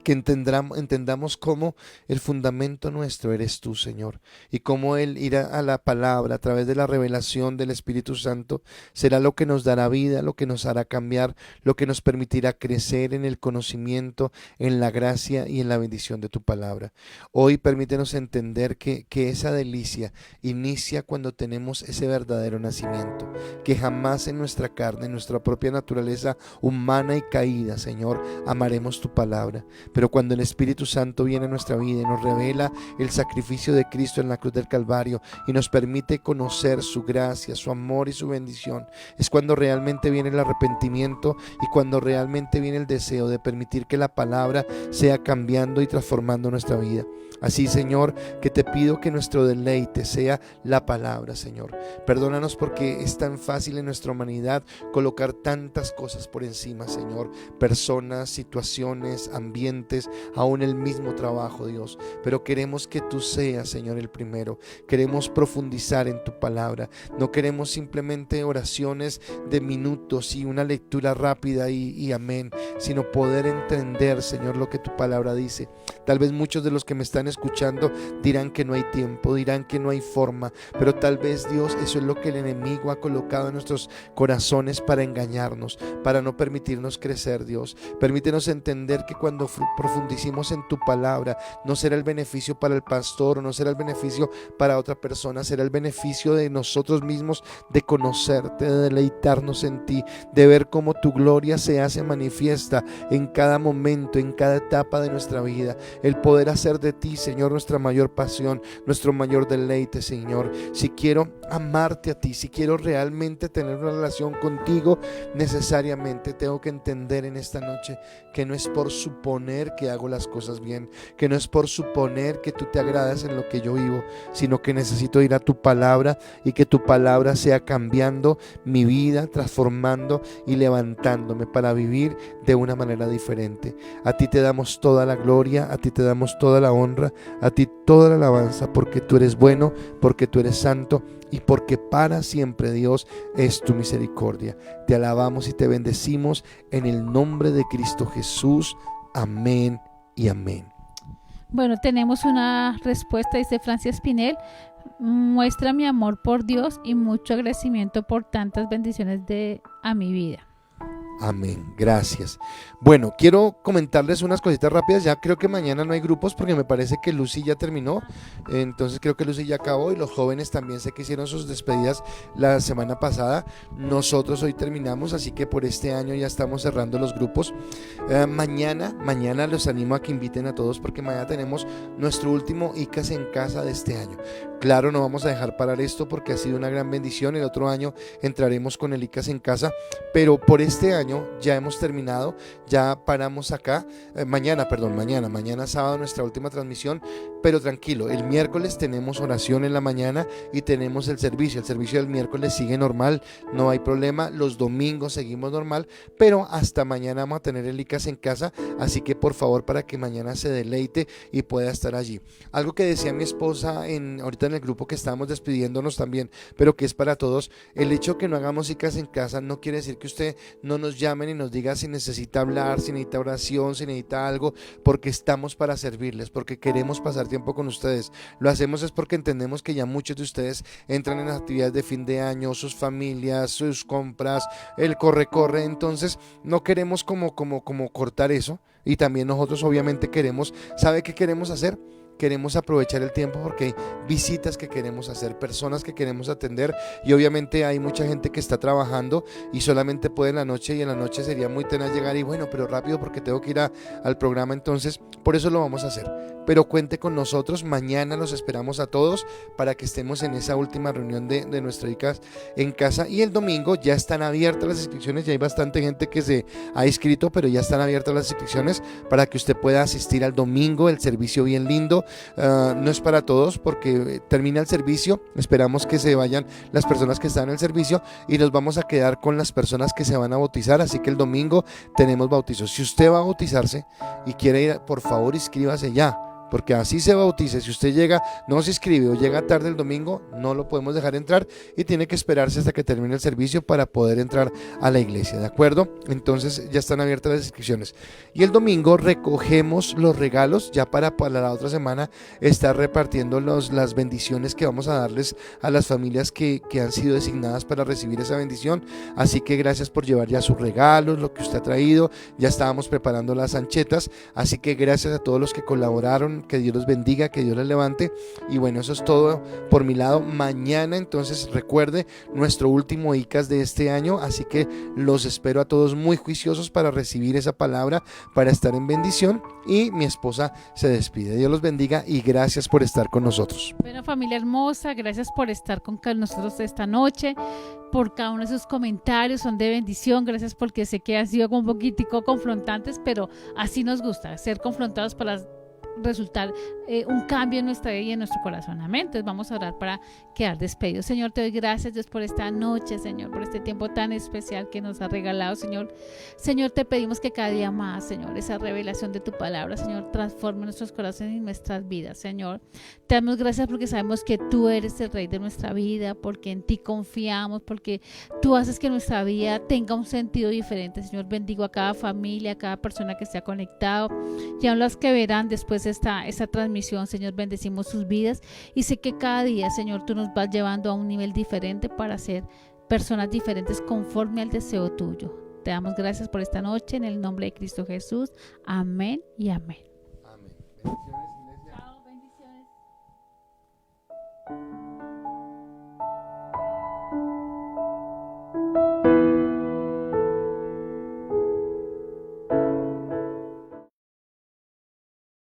Que entendamos cómo el fundamento nuestro eres tú, Señor, y cómo el ir a la palabra a través de la revelación del Espíritu Santo será lo que nos dará vida, lo que nos hará cambiar, lo que nos permitirá crecer en el conocimiento, en la gracia y en la bendición de tu palabra. Hoy permítenos entender que esa delicia inicia cuando tenemos ese verdadero nacimiento, que jamás en nuestra carne, en nuestra propia naturaleza humana y caída, Señor, amaremos tu palabra. Pero cuando el Espíritu Santo viene a nuestra vida y nos revela el sacrificio de Cristo en la cruz del Calvario y nos permite conocer su gracia, su amor y su bendición, es cuando realmente viene el arrepentimiento y cuando realmente viene el deseo de permitir que la palabra sea cambiando y transformando nuestra vida. Así, Señor, que te pido que nuestro deleite sea la palabra, Señor. Perdónanos porque es tan fácil en nuestra humanidad colocar tantas cosas por encima, Señor. Personas, situaciones, ambientes, aún el mismo trabajo, Dios. Pero queremos que tú seas, Señor, el primero. Queremos profundizar en tu palabra. No queremos simplemente oraciones de minutos y una lectura rápida y amén, sino poder entender, Señor, lo que tu palabra dice. Tal vez muchos de los que me están escuchando dirán que no hay tiempo, dirán que no hay forma, pero tal vez, Dios, eso es lo que el enemigo ha colocado en nuestros corazones para engañarnos, para no permitirnos crecer, Dios. Permítenos entender que cuando profundicemos en tu palabra, no será el beneficio para el pastor, no será el beneficio para otra persona, será el beneficio de nosotros mismos, de conocerte, de deleitarnos en ti, de ver cómo tu gloria se hace manifiesta en cada momento, en cada etapa de nuestra vida. El poder hacer de ti, Señor, nuestra mayor pasión, nuestro mayor deleite, Señor. Si quiero amarte a ti, si quiero realmente tener una relación contigo, necesariamente tengo que entender en esta noche que no es por suponer que hago las cosas bien, que no es por suponer que tú te agradas en lo que yo vivo, sino que necesito ir a tu palabra y que tu palabra sea cambiando mi vida, transformando y levantándome para vivir de una manera diferente. A ti te damos toda la gloria, a ti te damos toda la honra, a ti toda la alabanza, porque tú eres bueno, porque tú eres santo y porque para siempre, Dios, es tu misericordia. Te alabamos y te bendecimos en el nombre de Cristo Jesús. Amén y amén. Bueno, tenemos una respuesta, dice Francia Espinel: muestra mi amor por Dios y mucho agradecimiento por tantas bendiciones a mi vida. Amén, gracias. Bueno, quiero comentarles unas cositas rápidas. Ya creo que mañana no hay grupos porque me parece que Lucy ya terminó. Entonces creo que Lucy ya acabó y los jóvenes también sé que hicieron sus despedidas la semana pasada. Nosotros hoy terminamos, así que por este año ya estamos cerrando los grupos. Mañana los animo a que inviten a todos porque mañana tenemos nuestro último ICAS en casa de este año. Claro, no vamos a dejar parar esto porque ha sido una gran bendición. El otro año entraremos con el ICAS en casa, pero por este año ya hemos terminado, ya paramos acá. Mañana sábado nuestra última transmisión, pero tranquilo, el miércoles tenemos oración en la mañana y tenemos el servicio del miércoles sigue normal, no hay problema. Los domingos seguimos normal, pero hasta mañana vamos a tener el ICAS en casa, así que por favor, para que mañana se deleite y pueda estar allí. Algo que decía mi esposa ahorita en el grupo que estábamos despidiéndonos también, pero que es para todos: el hecho que no hagamos ICAS en casa no quiere decir que usted no nos llamen y nos diga si necesita hablar, si necesita oración, si necesita algo, porque estamos para servirles, porque queremos pasar tiempo con ustedes. Lo hacemos es porque entendemos que ya muchos de ustedes entran en las actividades de fin de año, sus familias, sus compras, el corre, entonces no queremos como cortar eso. Y también nosotros obviamente ¿sabe qué queremos hacer? Queremos aprovechar el tiempo porque hay visitas que queremos hacer, personas que queremos atender, y obviamente hay mucha gente que está trabajando y solamente puede en la noche, y en la noche sería muy tenaz llegar y bueno, pero rápido porque tengo que ir al programa. Entonces por eso lo vamos a hacer, pero cuente con nosotros. Mañana los esperamos a todos para que estemos en esa última reunión de nuestra ICAS en casa, y el domingo ya están abiertas las inscripciones. Ya hay bastante gente que se ha inscrito, pero ya están abiertas las inscripciones para que usted pueda asistir al domingo, el servicio bien lindo. No es para todos porque termina el servicio, esperamos que se vayan las personas que están en el servicio y nos vamos a quedar con las personas que se van a bautizar, así que el domingo tenemos bautizos. Si usted va a bautizarse y quiere ir, por favor inscríbase ya, porque así se bautice. Si usted no se inscribe o llega tarde el domingo, no lo podemos dejar entrar y tiene que esperarse hasta que termine el servicio para poder entrar a la iglesia, ¿de acuerdo? Entonces ya están abiertas las inscripciones. Y el domingo recogemos los regalos ya para la otra semana estar repartiendo las bendiciones que vamos a darles a las familias que han sido designadas para recibir esa bendición. Así que gracias por llevar ya sus regalos, lo que usted ha traído. Ya estábamos preparando las anchetas, así que gracias a todos los que colaboraron. Que Dios los bendiga, que Dios les levante. Y bueno, eso es todo por mi lado. Mañana entonces recuerde nuestro último ICAS de este año, así que los espero a todos muy juiciosos para recibir esa palabra, para estar en bendición. Y mi esposa se despide. Dios los bendiga y gracias por estar con nosotros. Bueno, familia hermosa, gracias por estar con nosotros esta noche, por cada uno de sus comentarios, son de bendición. Gracias porque sé que han sido un poquitico confrontantes, pero así nos gusta ser confrontados para resultar un cambio en nuestra vida y en nuestro corazón. Amén. Entonces vamos a orar para quedar despedidos. Señor, te doy gracias, Dios, por esta noche, Señor, por este tiempo tan especial que nos ha regalado, Señor. Señor, te pedimos que cada día más, Señor, esa revelación de tu palabra, Señor, transforme nuestros corazones y nuestras vidas, Señor. Te damos gracias porque sabemos que tú eres el Rey de nuestra vida, porque en ti confiamos, porque tú haces que nuestra vida tenga un sentido diferente, Señor. Bendigo a cada familia, a cada persona que se ha conectado y a las que verán después esta transmisión, Señor. Bendecimos sus vidas y sé que cada día, Señor, tú nos vas llevando a un nivel diferente para ser personas diferentes conforme al deseo tuyo. Te damos gracias por esta noche en el nombre de Cristo Jesús. Amén y amén.